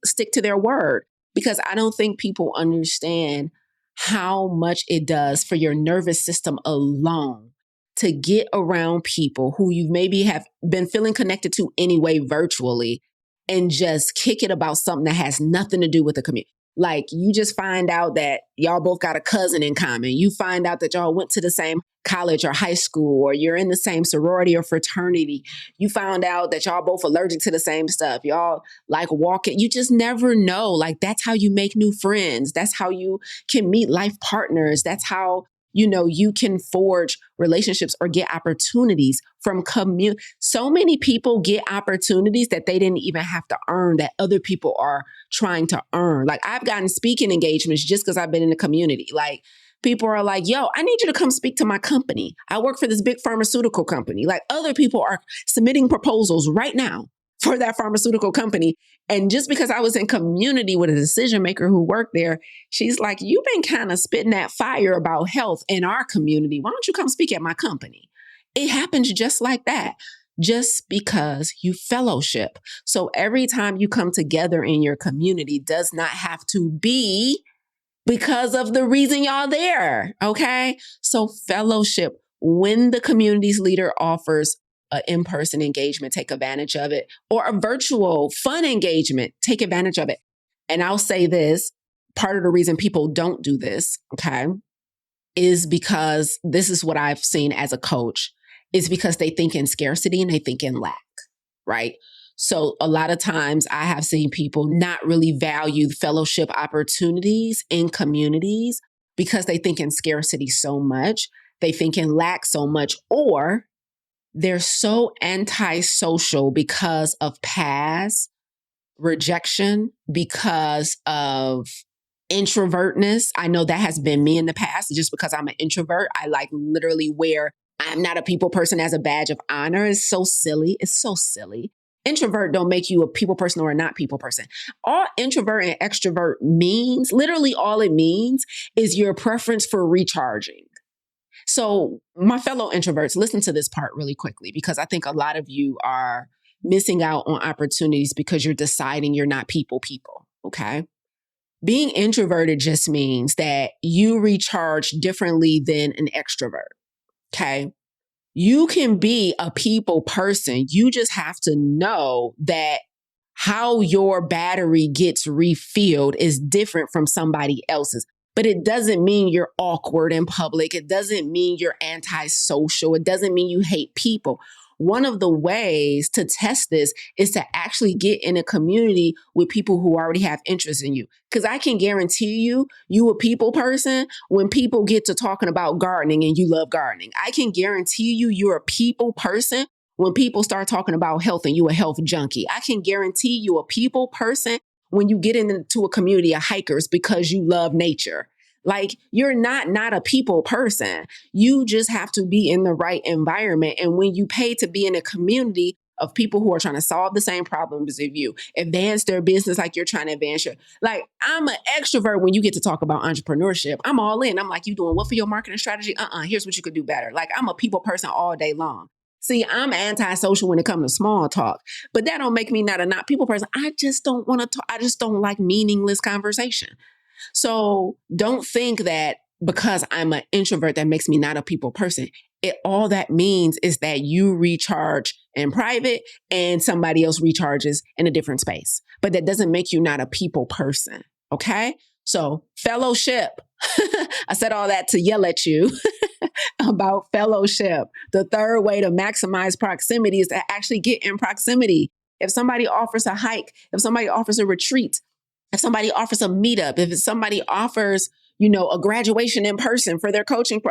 stick to their word, because I don't think people understand how much it does for your nervous system alone to get around people who you maybe have been feeling connected to anyway virtually, and just kick it about something that has nothing to do with the community. Like, you just find out that y'all both got a cousin in common. You find out that y'all went to the same college or high school, or you're in the same sorority or fraternity. You found out that y'all both allergic to the same stuff. Y'all like walking. You just never know. Like, that's how you make new friends. That's how you can meet life partners. That's how you can forge relationships or get opportunities from community. So many people get opportunities that they didn't even have to earn, that other people are trying to earn. Like, I've gotten speaking engagements just because I've been in the community. Like, people are like, yo, I need you to come speak to my company. I work for this big pharmaceutical company. Like, other people are submitting proposals right now for that pharmaceutical company. And just because I was in community with a decision maker who worked there, she's like, you've been kind of spitting that fire about health in our community. Why don't you come speak at my company? It happens just like that, just because you fellowship. So every time you come together in your community does not have to be because of the reason y'all there. Okay. So fellowship, when the community's leader offers an in-person engagement, take advantage of it, or a virtual fun engagement, take advantage of it. And I'll say this, part of the reason people don't do this, okay, is because this is what I've seen as a coach, is because they think in scarcity and they think in lack, right? So a lot of times I have seen people not really value fellowship opportunities in communities because they think in scarcity so much, they think in lack so much, or they're so antisocial because of past rejection, because of introvertness. I know that has been me in the past. Just because I'm an introvert, I like literally wear I'm not a people person as a badge of honor. It's so silly. It's so silly. Introvert don't make you a people person or a not people person. All introvert and extrovert means, literally all it means, is your preference for recharging. So my fellow introverts, listen to this part really quickly, because I think a lot of you are missing out on opportunities because you're deciding you're not people, okay? Being introverted just means that you recharge differently than an extrovert, okay? You can be a people person. You just have to know that how your battery gets refilled is different from somebody else's. But it doesn't mean you're awkward in public. It doesn't mean you're antisocial. It doesn't mean you hate people. One of the ways to test this is to actually get in a community with people who already have interest in you. Because I can guarantee you a people person when people get to talking about gardening and you love gardening. I can guarantee you're a people person when people start talking about health and you a health junkie. I can guarantee you a people person when you get into a community of hikers because you love nature. Like, you're not a people person. You just have to be in the right environment. And when you pay to be in a community of people who are trying to solve the same problems as you, advance their business like you're trying to advance your, like, I'm an extrovert when you get to talk about entrepreneurship. I'm all in. I'm like, you doing what for your marketing strategy? Here's what you could do better. Like, I'm a people person all day long. See, I'm antisocial when it comes to small talk, but that don't make me not a not people person. I just don't want to talk. I just don't like meaningless conversation. So don't think that because I'm an introvert, that makes me not a people person. All that means is that you recharge in private and somebody else recharges in a different space. But that doesn't make you not a people person. Okay? So fellowship. I said all that to yell at you about fellowship. The third way to maximize proximity is to actually get in proximity. If somebody offers a hike, if somebody offers a retreat, if somebody offers a meetup, if somebody offers, a graduation in person for their coaching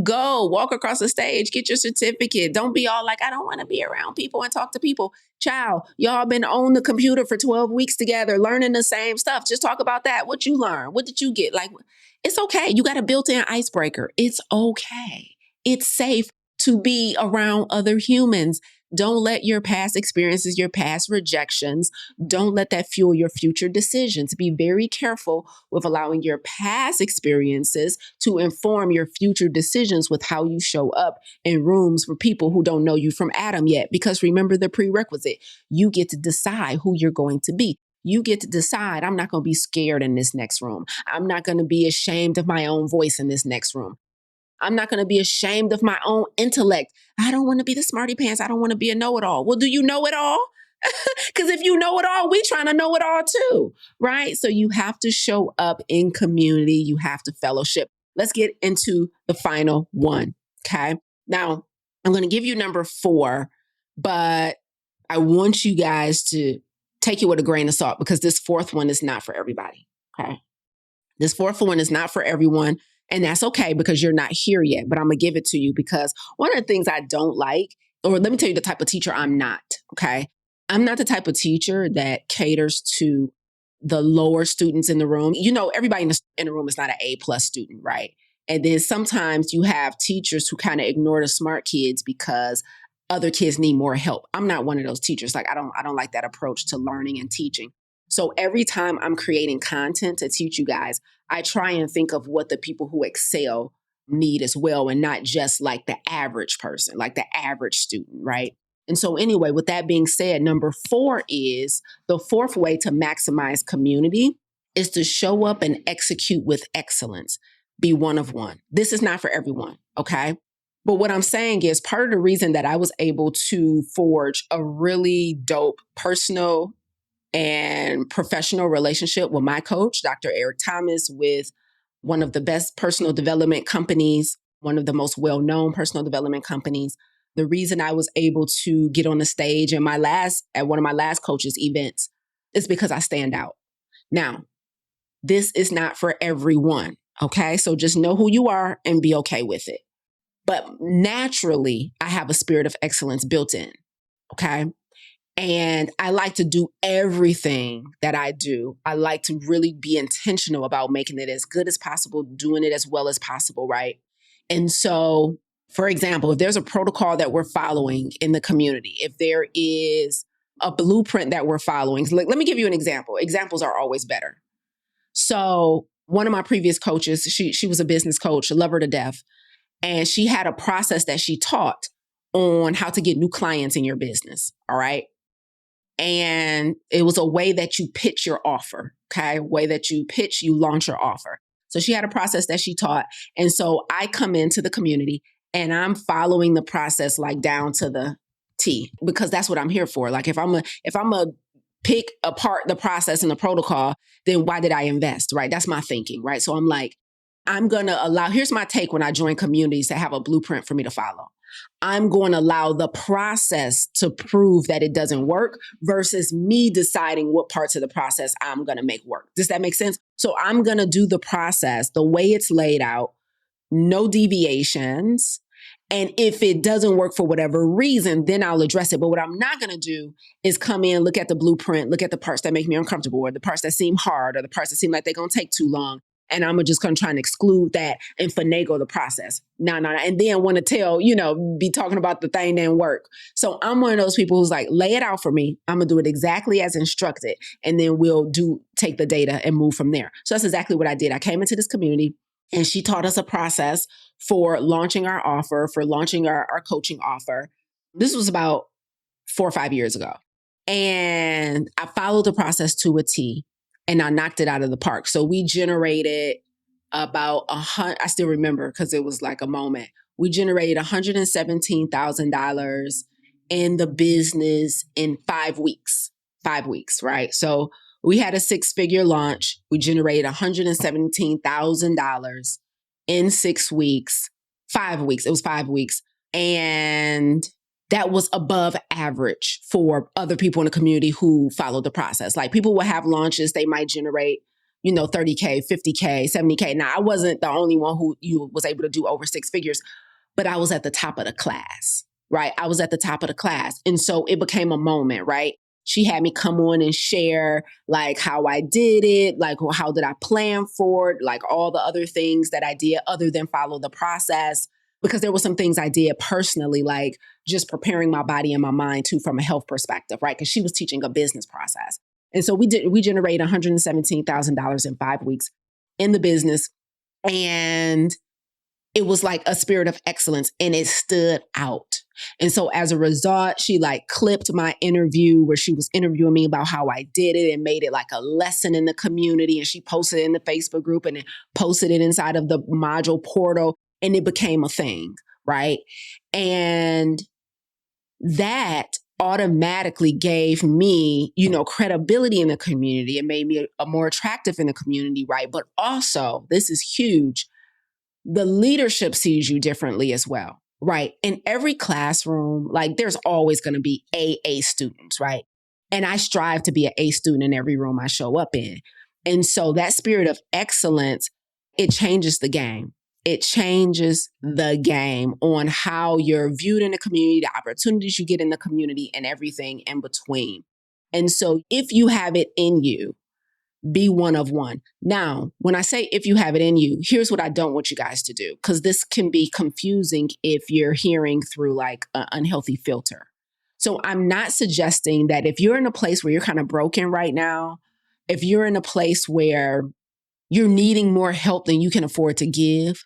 go walk across the stage, get your certificate. Don't be all like, I don't want to be around people and talk to people. Child, y'all been on the computer for 12 weeks together, learning the same stuff. Just talk about that. What you learned? What did you get? Like, it's okay. You got a built-in icebreaker. It's okay. It's safe to be around other humans. Don't let your past experiences, your past rejections, don't let that fuel your future decisions. Be very careful with allowing your past experiences to inform your future decisions with how you show up in rooms for people who don't know you from Adam yet. Because remember the prerequisite, you get to decide who you're going to be. You get to decide, I'm not going to be scared in this next room. I'm not going to be ashamed of my own voice in this next room. I'm not going to be ashamed of my own intellect. I don't want to be the smarty pants. I don't want to be a know-it-all. Well, do you know it all? Because if you know it all, we trying to know it all too, right? So you have to show up in community. You have to fellowship. Let's get into the final one, okay? Now, I'm going to give you number 4, but I want you guys to take it with a grain of salt because this 4th one is not for everybody, okay? This 4th one is not for everyone. And that's okay because you're not here yet, but I'm going to give it to you because one of the things I don't like, or let me tell you the type of teacher I'm not, okay? I'm not the type of teacher that caters to the lower students in the room. You know, everybody in the room is not an A+ student, right? And then sometimes you have teachers who kind of ignore the smart kids because other kids need more help. I'm not one of those teachers. Like I don't like that approach to learning and teaching. So every time I'm creating content to teach you guys, I try and think of what the people who excel need as well, and not just like the average person, like the average student, right? And so anyway, with that being said, number 4 is the 4th way to maximize community is to show up and execute with excellence. Be one of one. This is not for everyone, okay? But what I'm saying is part of the reason that I was able to forge a really dope personal and professional relationship with my coach, Dr. Eric Thomas, with one of the best personal development companies, one of the most well-known personal development companies. The reason I was able to get on the stage at one of my last coaches' events is because I stand out. Now, this is not for everyone, okay? So just know who you are and be okay with it. But naturally, I have a spirit of excellence built in, okay? And I like to do everything that I do. I like to really be intentional about making it as good as possible, doing it as well as possible, right? And so, for example, if there's a protocol that we're following in the community, if there is a blueprint that we're following, let me give you an example. Examples are always better. So one of my previous coaches, she was a business coach, love her to death. And she had a process that she taught on how to get new clients in your business, all right? And it was a way that you pitch your offer, okay? A way that you launch your offer. So she had a process that she taught. And so I come into the community and I'm following the process like down to the T because that's what I'm here for. Like if I'm a pick apart the process and the protocol, then why did I invest, right? That's my thinking, right? So I'm like, I'm going to here's my take when I join communities to have a blueprint for me to follow. I'm going to allow the process to prove that it doesn't work versus me deciding what parts of the process I'm going to make work. Does that make sense? So I'm going to do the process the way it's laid out, no deviations. And if it doesn't work for whatever reason, then I'll address it. But what I'm not going to do is come in, look at the blueprint, look at the parts that make me uncomfortable or the parts that seem hard or the parts that seem like they're going to take too long. And I'm just going to try and exclude that and finagle the process. No. And then want to be talking about the thing didn't work. So I'm one of those people who's like, lay it out for me. I'm going to do it exactly as instructed. And then we'll take the data and move from there. So that's exactly what I did. I came into this community and she taught us a process for launching our offer, for launching our coaching offer. This was about 4 or 5 years ago. And I followed the process to a T. And I knocked it out of the park. So we generated about I still remember because it was like a moment. We generated $117,000 in the business in 5 weeks. 5 weeks, right? So we had a 6-figure launch. We generated $117,000 in 6 weeks, 5 weeks. It was 5 weeks. And that was above average for other people in the community who followed the process. Like people will have launches, they might generate, $30K, $50K, $70K. Now, I wasn't the only one who was able to do over 6 figures, but I was at the top of the class, right? I was at the top of the class. And so it became a moment, right? She had me come on and share like how I did it, like how did I plan for it, like all the other things that I did other than follow the process. because there were some things I did personally, like just preparing my body and my mind too from a health perspective, right? Because she was teaching a business process. And so we generated $117,000 in 5 weeks in the business. And it was like a spirit of excellence and it stood out. And so as a result, she like clipped my interview where she was interviewing me about how I did it and made it like a lesson in the community. And she posted it in the Facebook group and then posted it inside of the module portal, and it became a thing, right? And that automatically gave me, credibility in the community. It made me a more attractive in the community, right? But also, this is huge, the leadership sees you differently as well, right? In every classroom, like there's always going to be A students, right? And I strive to be an A student in every room I show up in. And so that spirit of excellence, it changes the game. It changes the game on how you're viewed in the community, the opportunities you get in the community, and everything in between. And so if you have it in you, be one of one. Now, when I say if you have it in you, here's what I don't want you guys to do, because this can be confusing if you're hearing through like an unhealthy filter. So I'm not suggesting that if you're in a place where you're kind of broken right now, if you're in a place where you're needing more help than you can afford to give,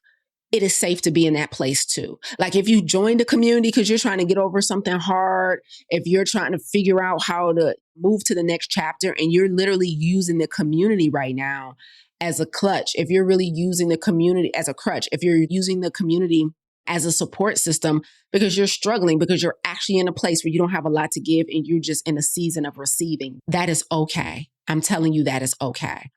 it is safe to be in that place too. Like if you joined a community because you're trying to get over something hard, if you're trying to figure out how to move to the next chapter and you're literally using the community right now as a clutch, if you're really using the community as a crutch, if you're using the community as a support system because you're struggling, because you're actually in a place where you don't have a lot to give and you're just in a season of receiving, that is okay. I'm telling you, that is okay.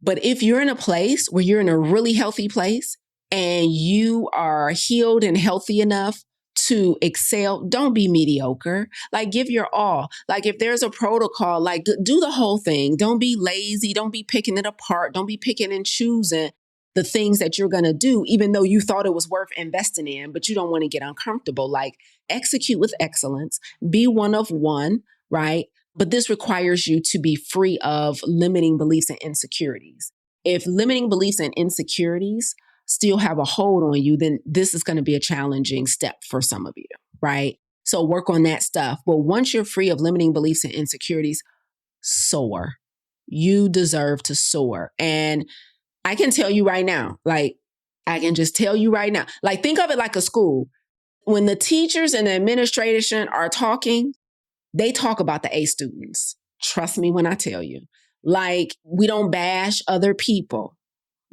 But if you're in a place where you're in a really healthy place and you are healed and healthy enough to excel, don't be mediocre. Like give your all. Like if there's a protocol, like do the whole thing. Don't be lazy. Don't be picking it apart. Don't be picking and choosing the things that you're going to do, even though you thought it was worth investing in, but you don't want to get uncomfortable. Like execute with excellence, be one of one, right? But this requires you to be free of limiting beliefs and insecurities. If limiting beliefs and insecurities still have a hold on you, then this is going to be a challenging step for some of you, right? So work on that stuff. But once you're free of limiting beliefs and insecurities, soar. You deserve to soar. And I can tell you right now, like think of it like a school. When the teachers and the administration are talking, they talk about the A students. Trust me when I tell you. Like we don't bash other people.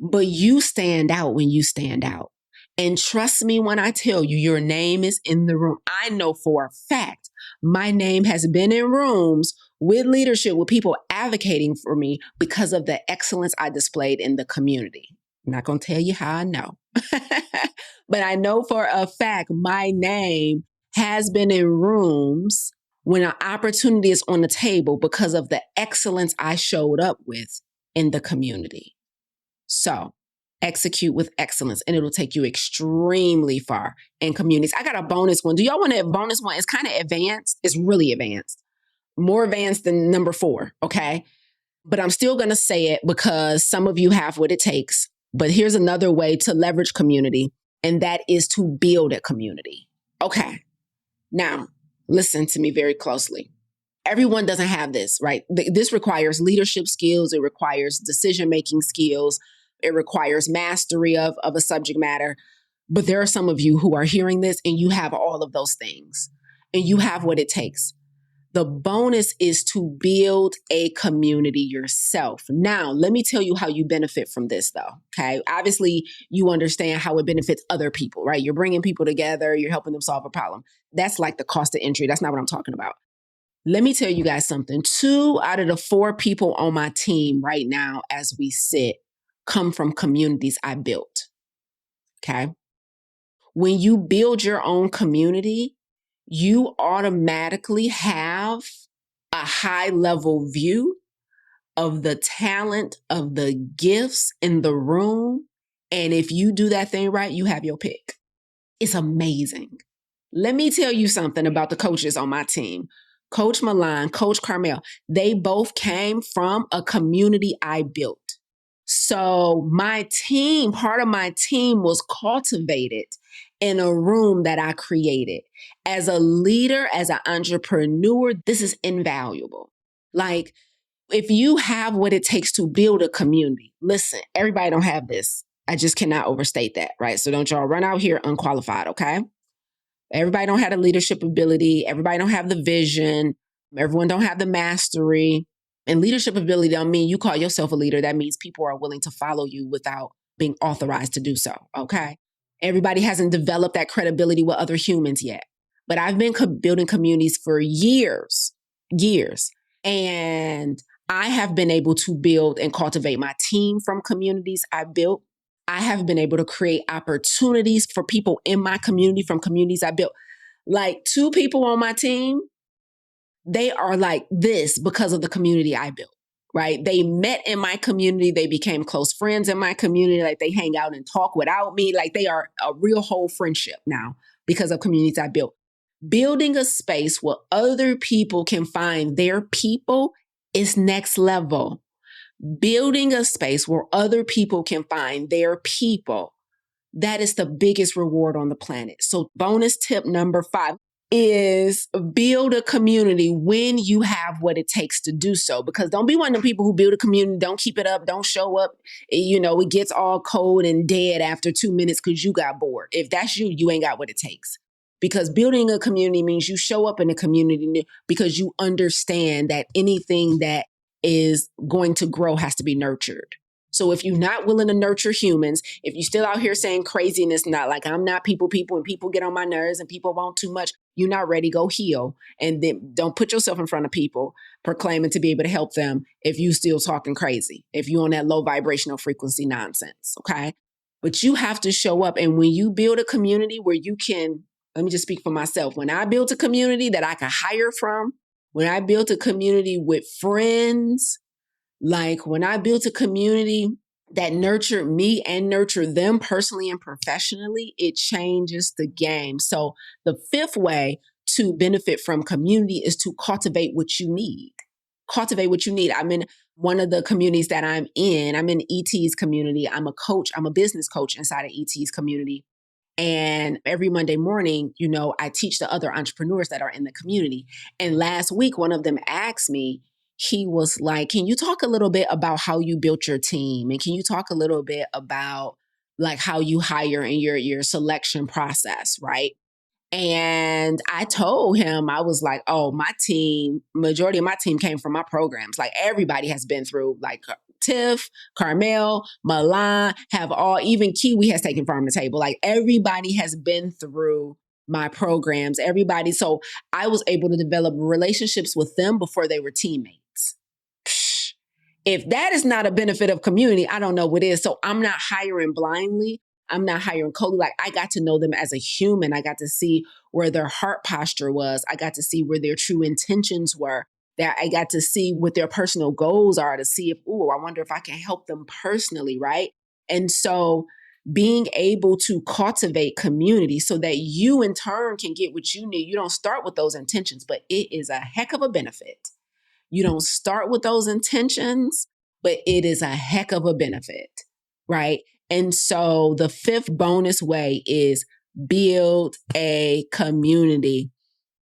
But you stand out when you stand out. And trust me when I tell you, your name is in the room. I know for a fact my name has been in rooms with leadership, with people advocating for me because of the excellence I displayed in the community. I'm not going to tell you how I know. But I know for a fact my name has been in rooms when an opportunity is on the table because of the excellence I showed up with in the community. So execute with excellence and it'll take you extremely far in communities. I got a bonus one. Do y'all want a bonus one? It's kind of advanced. It's really advanced. More advanced than number 4, okay? But I'm still going to say it because some of you have what it takes. But here's another way to leverage community, and that is to build a community. Okay. Now, listen to me very closely. Everyone doesn't have this, right? This requires leadership skills. It requires decision-making skills. It requires mastery of a subject matter. But there are some of you who are hearing this and you have all of those things and you have what it takes. The bonus is to build a community yourself. Now, let me tell you how you benefit from this though, okay? Obviously, you understand how it benefits other people, right? You're bringing people together. You're helping them solve a problem. That's like the cost of entry. That's not what I'm talking about. Let me tell you guys something. 2 out of the 4 people on my team right now as we sit come from communities I built, okay? When you build your own community, you automatically have a high level view of the talent, of the gifts in the room. And if you do that thing right, you have your pick. It's amazing. Let me tell you something about the coaches on my team. Coach Milan, Coach Carmel, they both came from a community I built. So my team, part of my team was cultivated in a room that I created. As a leader, as an entrepreneur, this is invaluable. Like, if you have what it takes to build a community, listen, everybody don't have this. I just cannot overstate that, right? So don't y'all run out here unqualified, okay? Everybody don't have the leadership ability. Everybody don't have the vision. Everyone don't have the mastery. And leadership ability don't mean you call yourself a leader. That means people are willing to follow you without being authorized to do so, okay? Everybody hasn't developed that credibility with other humans yet. But I've been building communities for years. And I have been able to build and cultivate my team from communities I built. I have been able to create opportunities for people in my community from communities I built. Like 2 people on my team, they are like this because of the community I built, right? They met in my community. They became close friends in my community. Like they hang out and talk without me. Like they are a real whole friendship now because of communities I built. Building a space where other people can find their people is next level. Building a space where other people can find their people, that is the biggest reward on the planet. So bonus tip number 5 is build a community when you have what it takes to do so. Because don't be one of the people who build a community, don't keep it up, don't show up. It gets all cold and dead after 2 minutes because you got bored. If that's you, you ain't got what it takes. Because building a community means you show up in a community because you understand that anything that is going to grow has to be nurtured. So if you're not willing to nurture humans, if you're still out here saying craziness, not like I'm not people, and people get on my nerves and people want too much, you're not ready, go heal. And then don't put yourself in front of people proclaiming to be able to help them if you still talking crazy, if you're on that low vibrational frequency nonsense, okay? But you have to show up. And when you build a community where you can, let me just speak for myself. When I built a community that I could hire from, when I built a community with friends, like when I built a community that nurtured me and nurtured them personally and professionally, it changes the game. So the 5th way to benefit from community is to cultivate what you need. Cultivate what you need. I'm in one of the communities that I'm in ET's community. I'm a coach. I'm a business coach inside of ET's community. And every Monday morning, I teach the other entrepreneurs that are in the community. And last week, one of them asked me, he was like, can you talk a little bit about how you built your team? And can you talk a little bit about like how you hire and your selection process, right? And I told him, I was like, oh, majority of my team came from my programs. Like everybody has been through, like Tiff, Carmel, Milan, even Kiwi has taken Farm to Table. Like everybody has been through my programs, everybody. So I was able to develop relationships with them before they were teammates. If that is not a benefit of community, I don't know what is. So I'm not hiring blindly. I'm not hiring coldly. Like I got to know them as a human. I got to see where their heart posture was. I got to see where their true intentions were. That I got to see what their personal goals are to see if, I wonder if I can help them personally, right? And so being able to cultivate community so that you in turn can get what you need. You don't start with those intentions, but it is a heck of a benefit. You don't start with those intentions, but it is a heck of a benefit, right? And so the 5th bonus way is build a community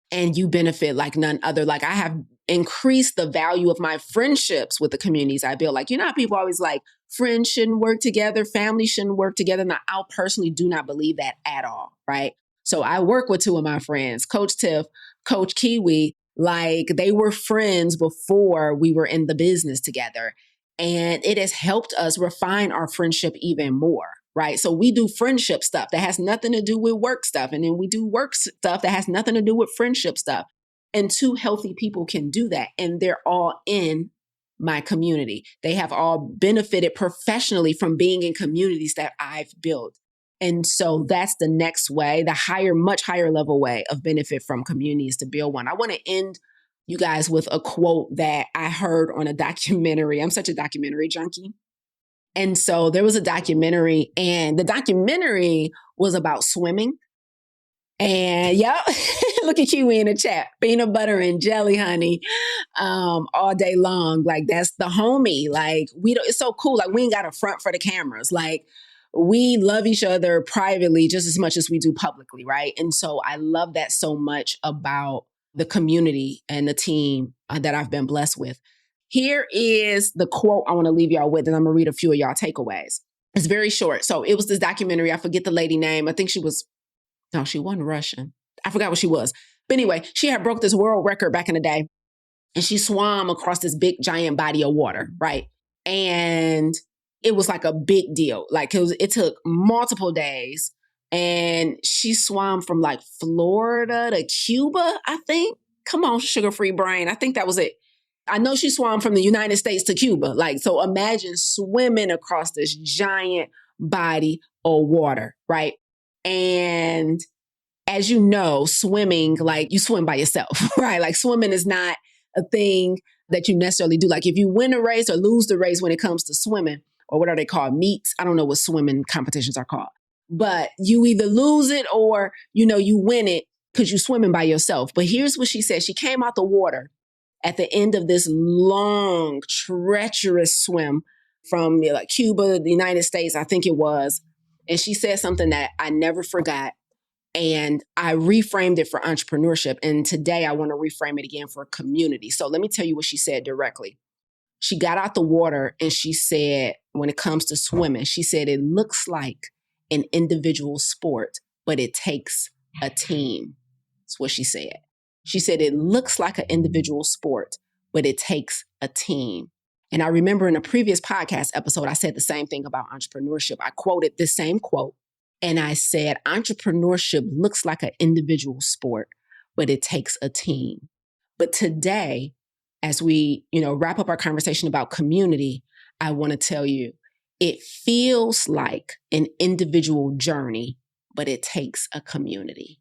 and you benefit like none other. Like I have increased the value of my friendships with the communities I build. Like, how people always like friends shouldn't work together, family shouldn't work together. Now, I personally do not believe that at all, right? So I work with 2 of my friends, Coach Tiff, Coach Kiwi. Like they were friends before we were in the business together. And it has helped us refine our friendship even more, right? So we do friendship stuff that has nothing to do with work stuff. And then we do work stuff that has nothing to do with friendship stuff. And 2 healthy people can do that. And they're all in my community. They have all benefited professionally from being in communities that I've built. And so that's the next way, much higher level way of benefit from communities to build one. I want to end you guys with a quote that I heard on a documentary. I'm such a documentary junkie. And so there was a documentary and the documentary was about swimming. And yep, look at Kiwi in the chat, peanut butter and jelly, honey, all day long. Like that's the homie. Like it's so cool. Like we ain't got a front for the cameras. Like we love each other privately just as much as we do publicly, right? And so I love that so much about the community and the team that I've been blessed with. Here is the quote I want to leave y'all with, and I'm going to read a few of y'all takeaways. It's very short. So it was this documentary. I forget the lady name. I think she wasn't Russian. I forgot what she was. But anyway, she had broke this world record back in the day, and she swam across this big giant body of water, right? And it was like a big deal. Like it took multiple days, and she swam from like Florida to Cuba, I think. Come on, sugar-free brain. I think that was it. I know she swam from the United States to Cuba. Like, so imagine swimming across this giant body of water, right? And as you know, swimming, like you swim by yourself, right? Like swimming is not a thing that you necessarily do. Like if you win a race or lose the race when it comes to swimming, or what are they called? Meets. I don't know what swimming competitions are called, but you either lose it or, you win it because you're swimming by yourself. But here's what she said. She came out the water at the end of this long, treacherous swim from like Cuba, the United States, I think it was. And she said something that I never forgot. And I reframed it for entrepreneurship. And today I want to reframe it again for community. So let me tell you what she said directly. She got out the water and she said, when it comes to swimming, she said, it looks like an individual sport, but it takes a team. That's what she said. She said, it looks like an individual sport, but it takes a team. And I remember in a previous podcast episode, I said the same thing about entrepreneurship. I quoted this same quote. And I said, entrepreneurship looks like an individual sport, but it takes a team. But today, as we, wrap up our conversation about community, I want to tell you, it feels like an individual journey, but it takes a community.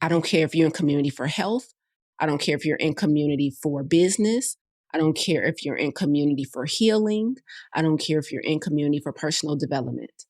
I don't care if you're in community for health. I don't care if you're in community for business. I don't care if you're in community for healing. I don't care if you're in community for personal development.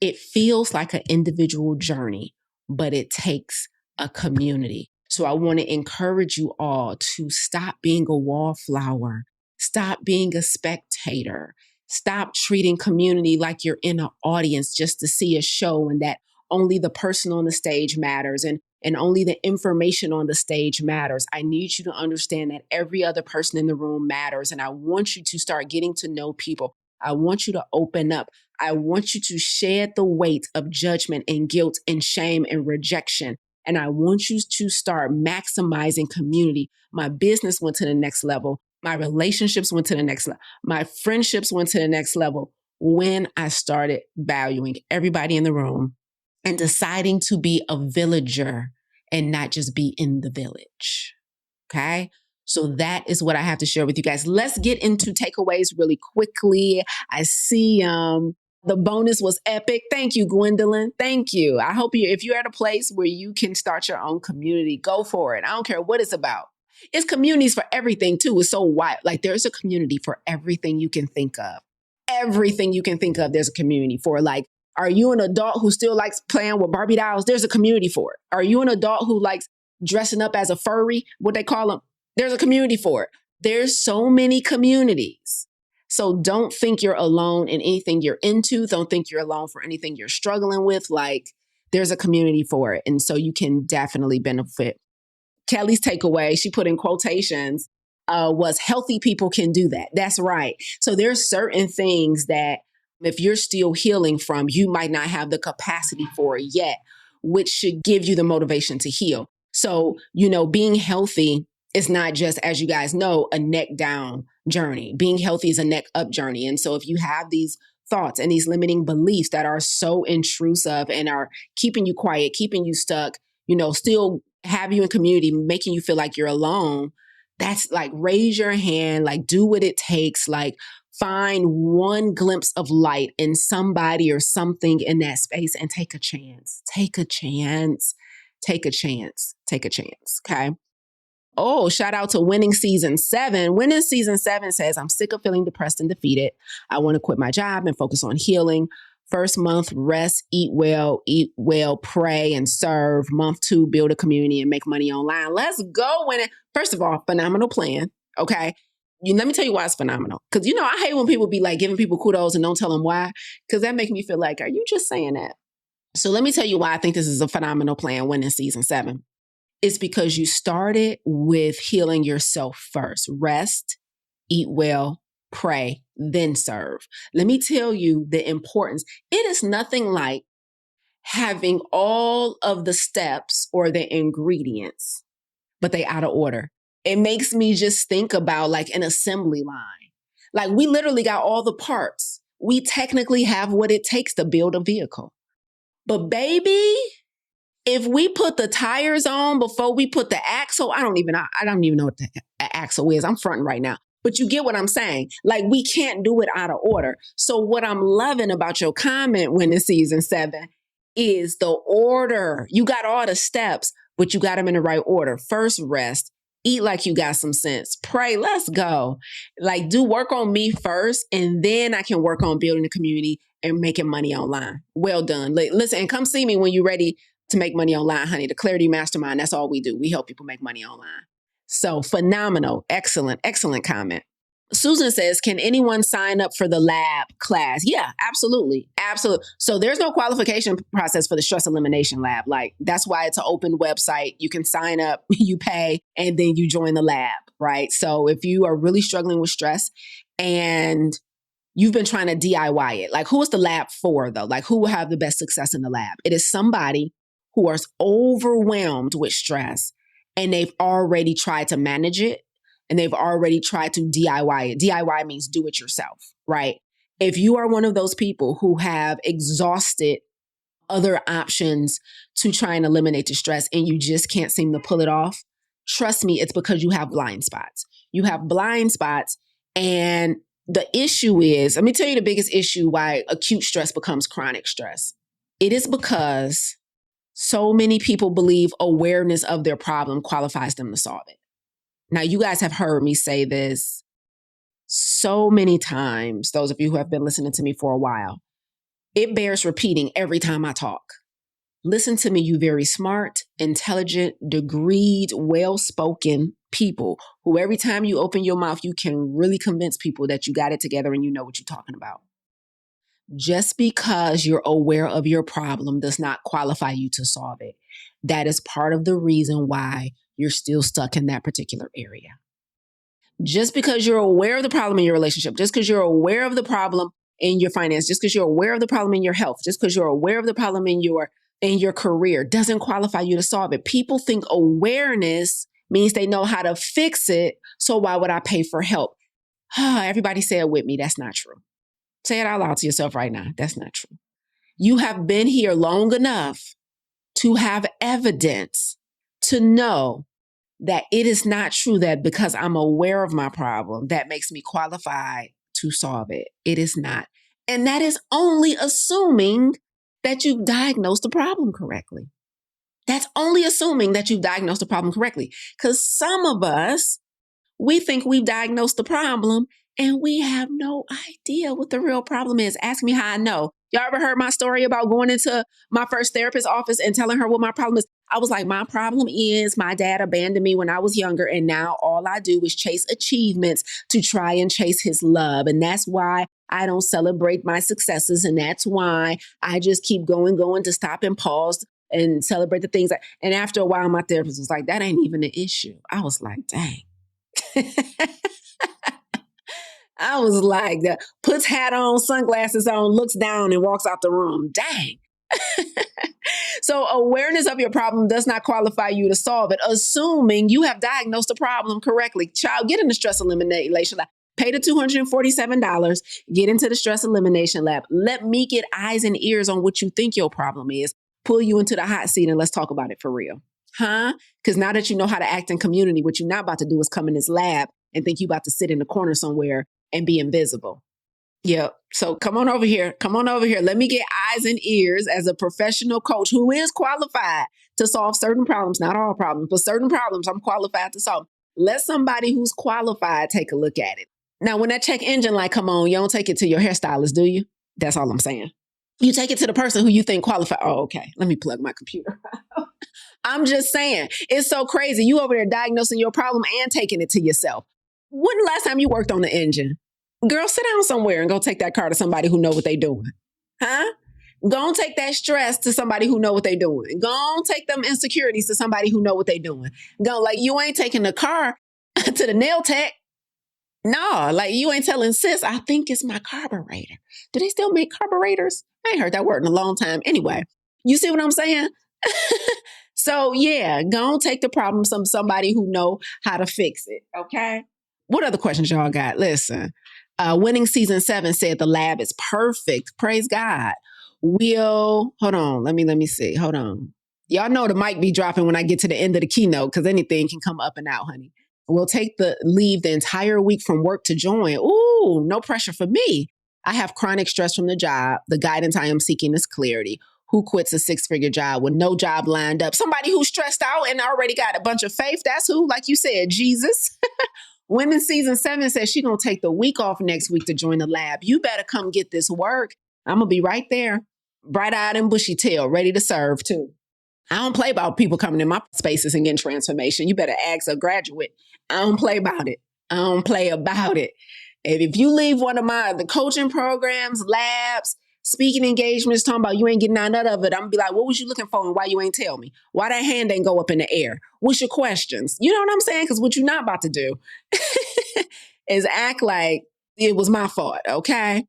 It feels like an individual journey, but it takes a community. So I want to encourage you all to stop being a wallflower, stop being a spectator, stop treating community like you're in an audience just to see a show and that only the person on the stage matters and only the information on the stage matters. I need you to understand that every other person in the room matters. And I want you to start getting to know people. I want you to open up. I want you to shed the weight of judgment and guilt and shame and rejection. And I want you to start maximizing community. My business went to the next level. My relationships went to the next level. My friendships went to the next level when I started valuing everybody in the room and deciding to be a villager and not just be in the village. Okay? So that is what I have to share with you guys. Let's get into takeaways really quickly. I see the bonus was epic. Thank you, Gwendolyn. Thank you. I hope if you're at a place where you can start your own community, go for it. I don't care what it's about. It's communities for everything too. It's so wild. Like there's a community for everything you can think of. Everything you can think of, there's a community for. Like, are you an adult who still likes playing with Barbie dolls? There's a community for it. Are you an adult who likes dressing up as a furry, what they call them? There's a community for it. There's so many communities. So don't think you're alone in anything you're into. Don't think you're alone for anything you're struggling with. Like there's a community for it. And so you can definitely benefit. Kelly's takeaway, she put in quotations, was healthy people can do that. That's right. So there's certain things that if you're still healing from, you might not have the capacity for it yet, which should give you the motivation to heal. So, being healthy is not just, as you guys know, a neck down journey. Being healthy is a neck up journey. And so if you have these thoughts and these limiting beliefs that are so intrusive and are keeping you quiet, keeping you stuck, still have you in community, making you feel like you're alone, that's like, raise your hand, like do what it takes, like find one glimpse of light in somebody or something in that space and take a chance. Take a chance. Take a chance. Take a chance. Okay. Oh, shout out to Winning Season 7. Winning Season 7 says, I'm sick of feeling depressed and defeated. I want to quit my job and focus on healing. First month, rest, eat well, pray, and serve. Month 2, build a community and make money online. Let's go, Winning. First of all, phenomenal plan. Okay. let me tell you why it's phenomenal. Because, I hate when people be like giving people kudos and don't tell them why, because that makes me feel like, are you just saying that? So let me tell you why I think this is a phenomenal plan winning season 7. It's because you started with healing yourself first. Rest, eat well, pray, then serve. Let me tell you the importance. It is nothing like having all of the steps or the ingredients, but they out of order. It makes me just think about like an assembly line. Like we literally got all the parts. We technically have what it takes to build a vehicle. But baby, if we put the tires on before we put the axle, I don't even know what the axle is. I'm fronting right now. But you get what I'm saying. Like we can't do it out of order. So what I'm loving about your comment when it's season 7 is the order. You got all the steps, but you got them in the right order. First, rest. Eat like you got some sense. Pray. Let's go. Like do work on me first, and then I can work on building the community and making money online. Well done. Listen, and come see me when you're ready to make money online, honey. The Clarity Mastermind, that's all we do. We help people make money online. So phenomenal. Excellent, excellent comment. Susan says, can anyone sign up for the lab class? Yeah, absolutely. Absolutely. So there's no qualification process for the stress elimination lab. Like that's why it's an open website. You can sign up, you pay, and then you join the lab, right? So if you are really struggling with stress and you've been trying to DIY it, like who is the lab for though? Like who will have the best success in the lab? It is somebody who is overwhelmed with stress and they've already tried to manage it. And they've already tried to DIY it. DIY means do it yourself, right? If you are one of those people who have exhausted other options to try and eliminate the stress and you just can't seem to pull it off, trust me, it's because you have blind spots. You have blind spots. And the issue is, let me tell you the biggest issue why acute stress becomes chronic stress. It is because so many people believe awareness of their problem qualifies them to solve it. Now, you guys have heard me say this so many times, those of you who have been listening to me for a while. It bears repeating every time I talk. Listen to me, you very smart, intelligent, degreed, well-spoken people who every time you open your mouth, you can really convince people that you got it together and you know what you're talking about. Just because you're aware of your problem does not qualify you to solve it. That is part of the reason why you're still stuck in that particular area. Just because you're aware of the problem in your relationship, just because you're aware of the problem in your finance, just because you're aware of the problem in your health, just because you're aware of the problem in your career doesn't qualify you to solve it. People think awareness means they know how to fix it. So why would I pay for help? Everybody say it with me. That's not true. Say it out loud to yourself right now. That's not true. You have been here long enough to have evidence to know that it is not true that because I'm aware of my problem, that makes me qualified to solve it. It is not. And that is only assuming that you've diagnosed the problem correctly. That's only assuming that you've diagnosed the problem correctly. Because some of us, we think we've diagnosed the problem and we have no idea what the real problem is. Ask me how I know. Y'all ever heard my story about going into my first therapist's office and telling her what my problem is? I was like, my problem is my dad abandoned me when I was younger. And now all I do is chase achievements to try and chase his love. And that's why I don't celebrate my successes. And that's why I just keep going to stop and pause and celebrate the things. And after a while, my therapist was like, that ain't even an issue. I was like, dang. I was like, puts hat on, sunglasses on, looks down and walks out the room. Dang. So awareness of your problem does not qualify you to solve it, assuming you have diagnosed the problem correctly. Child, get in the stress elimination lab. Pay the $247, get into the stress elimination lab. Let me get eyes and ears on what you think your problem is. Pull you into the hot seat and let's talk about it for real. Huh? Because now that you know how to act in community, what you're not about to do is come in this lab and think you about to sit in the corner somewhere and be invisible. Yeah. So come on over here. Come on over here. Let me get eyes and ears as a professional coach who is qualified to solve certain problems, not all problems, but certain problems I'm qualified to solve. Let somebody who's qualified take a look at it. Now, when that check engine light come on, you don't take it to your hairstylist, do you? That's all I'm saying. You take it to the person who you think qualified. Oh, okay. Let me plug my computer. I'm just saying, it's so crazy. You over there diagnosing your problem and taking it to yourself. When the last time you worked on the engine? Girl, sit down somewhere and go take that car to somebody who know what they doing. Huh? Go and take that stress to somebody who know what they doing. Go and take them insecurities to somebody who know what they doing. Go, like, you ain't taking the car to the nail tech. No, like, you ain't telling sis, I think it's my carburetor. Do they still make carburetors? I ain't heard that word in a long time. Anyway, you see what I'm saying? So yeah, go and take the problem from somebody who know how to fix it. Okay. What other questions y'all got? Listen, winning season 7 said the lab is perfect. Praise God. Hold on. Let me see. Hold on. Y'all know the mic be dropping when I get to the end of the keynote because anything can come up and out, honey. We'll leave the entire week from work to join. Ooh, no pressure for me. I have chronic stress from the job. The guidance I am seeking is clarity. Who quits a 6-figure job with no job lined up? Somebody who's stressed out and already got a bunch of faith. That's who, like you said, Jesus. Women season 7 says she's going to take the week off next week to join the lab. You better come get this work. I'm going to be right there, bright-eyed and bushy-tailed, ready to serve too. I don't play about people coming in my spaces and getting transformation. You better ask a graduate. I don't play about it. I don't play about it. If you leave one of the coaching programs, labs, speaking engagements, talking about you ain't getting none of it, I'm going to be like, what was you looking for and why you ain't tell me? Why that hand ain't go up in the air? What's your questions? You know what I'm saying? Because what you're not about to do is act like it was my fault, okay?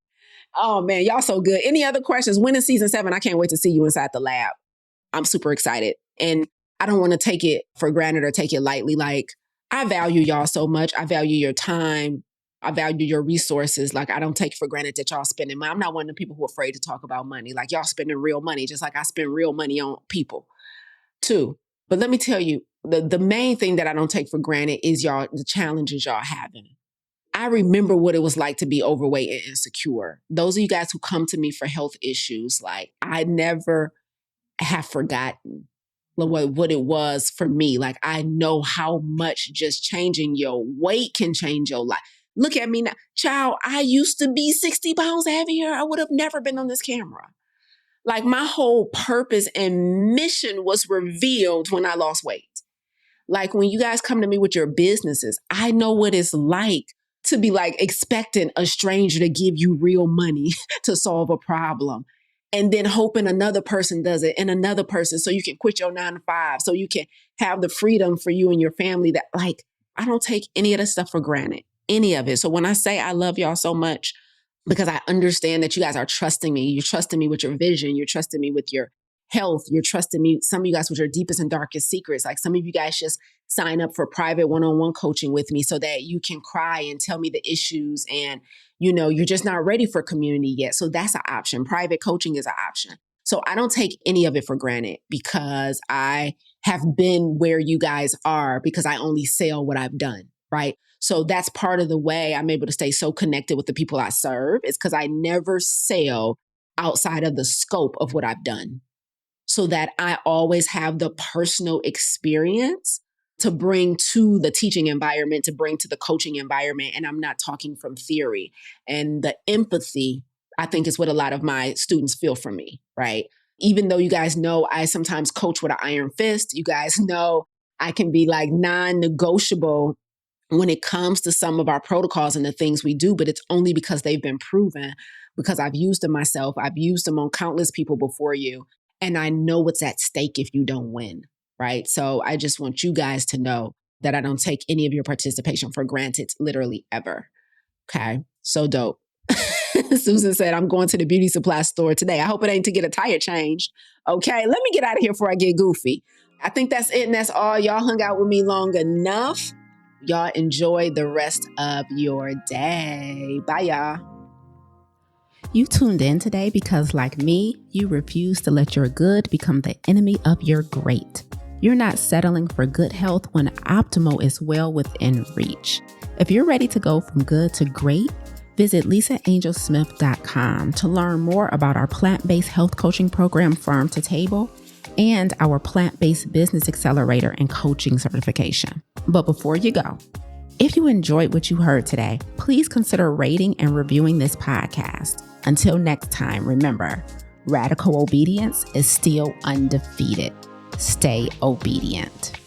Oh, man, y'all so good. Any other questions? When is season 7? I can't wait to see you inside the lab. I'm super excited. And I don't want to take it for granted or take it lightly. Like, I value y'all so much. I value your time. I value your resources. Like, I don't take for granted that y'all spending money. I'm not one of the people who are afraid to talk about money. Like, y'all spending real money, just like I spend real money on people too. But let me tell you, the main thing that I don't take for granted is the challenges y'all having. I remember what it was like to be overweight and insecure. Those of you guys who come to me for health issues, like, I never have forgotten what it was for me. Like, I know how much just changing your weight can change your life. Look at me now. Child, I used to be 60 pounds heavier. I would have never been on this camera. Like, my whole purpose and mission was revealed when I lost weight. Like, when you guys come to me with your businesses, I know what it's like to be like expecting a stranger to give you real money to solve a problem. And then hoping another person does it and another person so you can quit your 9 to 5, so you can have the freedom for you and your family. That, like, I don't take any of this stuff for granted, any of it. So when I say I love y'all so much, because I understand that you guys are trusting me. You're trusting me with your vision. You're trusting me with your health. You're trusting me, some of you guys, with your deepest and darkest secrets. Like, some of you guys just sign up for private one-on-one coaching with me so that you can cry and tell me the issues, and you're just not ready for community yet. So that's an option. Private coaching is an option. So I don't take any of it for granted, because I have been where you guys are because I only sell what I've done, right? So that's part of the way I'm able to stay so connected with the people I serve, is because I never sell outside of the scope of what I've done, so that I always have the personal experience to bring to the teaching environment, to bring to the coaching environment. And I'm not talking from theory. And the empathy, I think, is what a lot of my students feel from me, right? Even though you guys know I sometimes coach with an iron fist, you guys know I can be like non-negotiable when it comes to some of our protocols and the things we do, but it's only because they've been proven, because I've used them myself. I've used them on countless people before you. And I know what's at stake if you don't win, right? So I just want you guys to know that I don't take any of your participation for granted, literally ever. Okay, so dope. Susan said, I'm going to the beauty supply store today. I hope it ain't to get a tire changed. Okay, let me get out of here before I get goofy. I think that's it, and that's all. Y'all hung out with me long enough. Y'all enjoy the rest of your day. Bye, y'all. You tuned in today because, like me, you refuse to let your good become the enemy of your great. You're not settling for good health when optimal is well within reach. If you're ready to go from good to great, visit lisaangelsmith.com to learn more about our plant-based health coaching program, Farm to Table, and our plant-based business accelerator and coaching certification. But before you go, if you enjoyed what you heard today, please consider rating and reviewing this podcast. Until next time, remember, radical obedience is still undefeated. Stay obedient.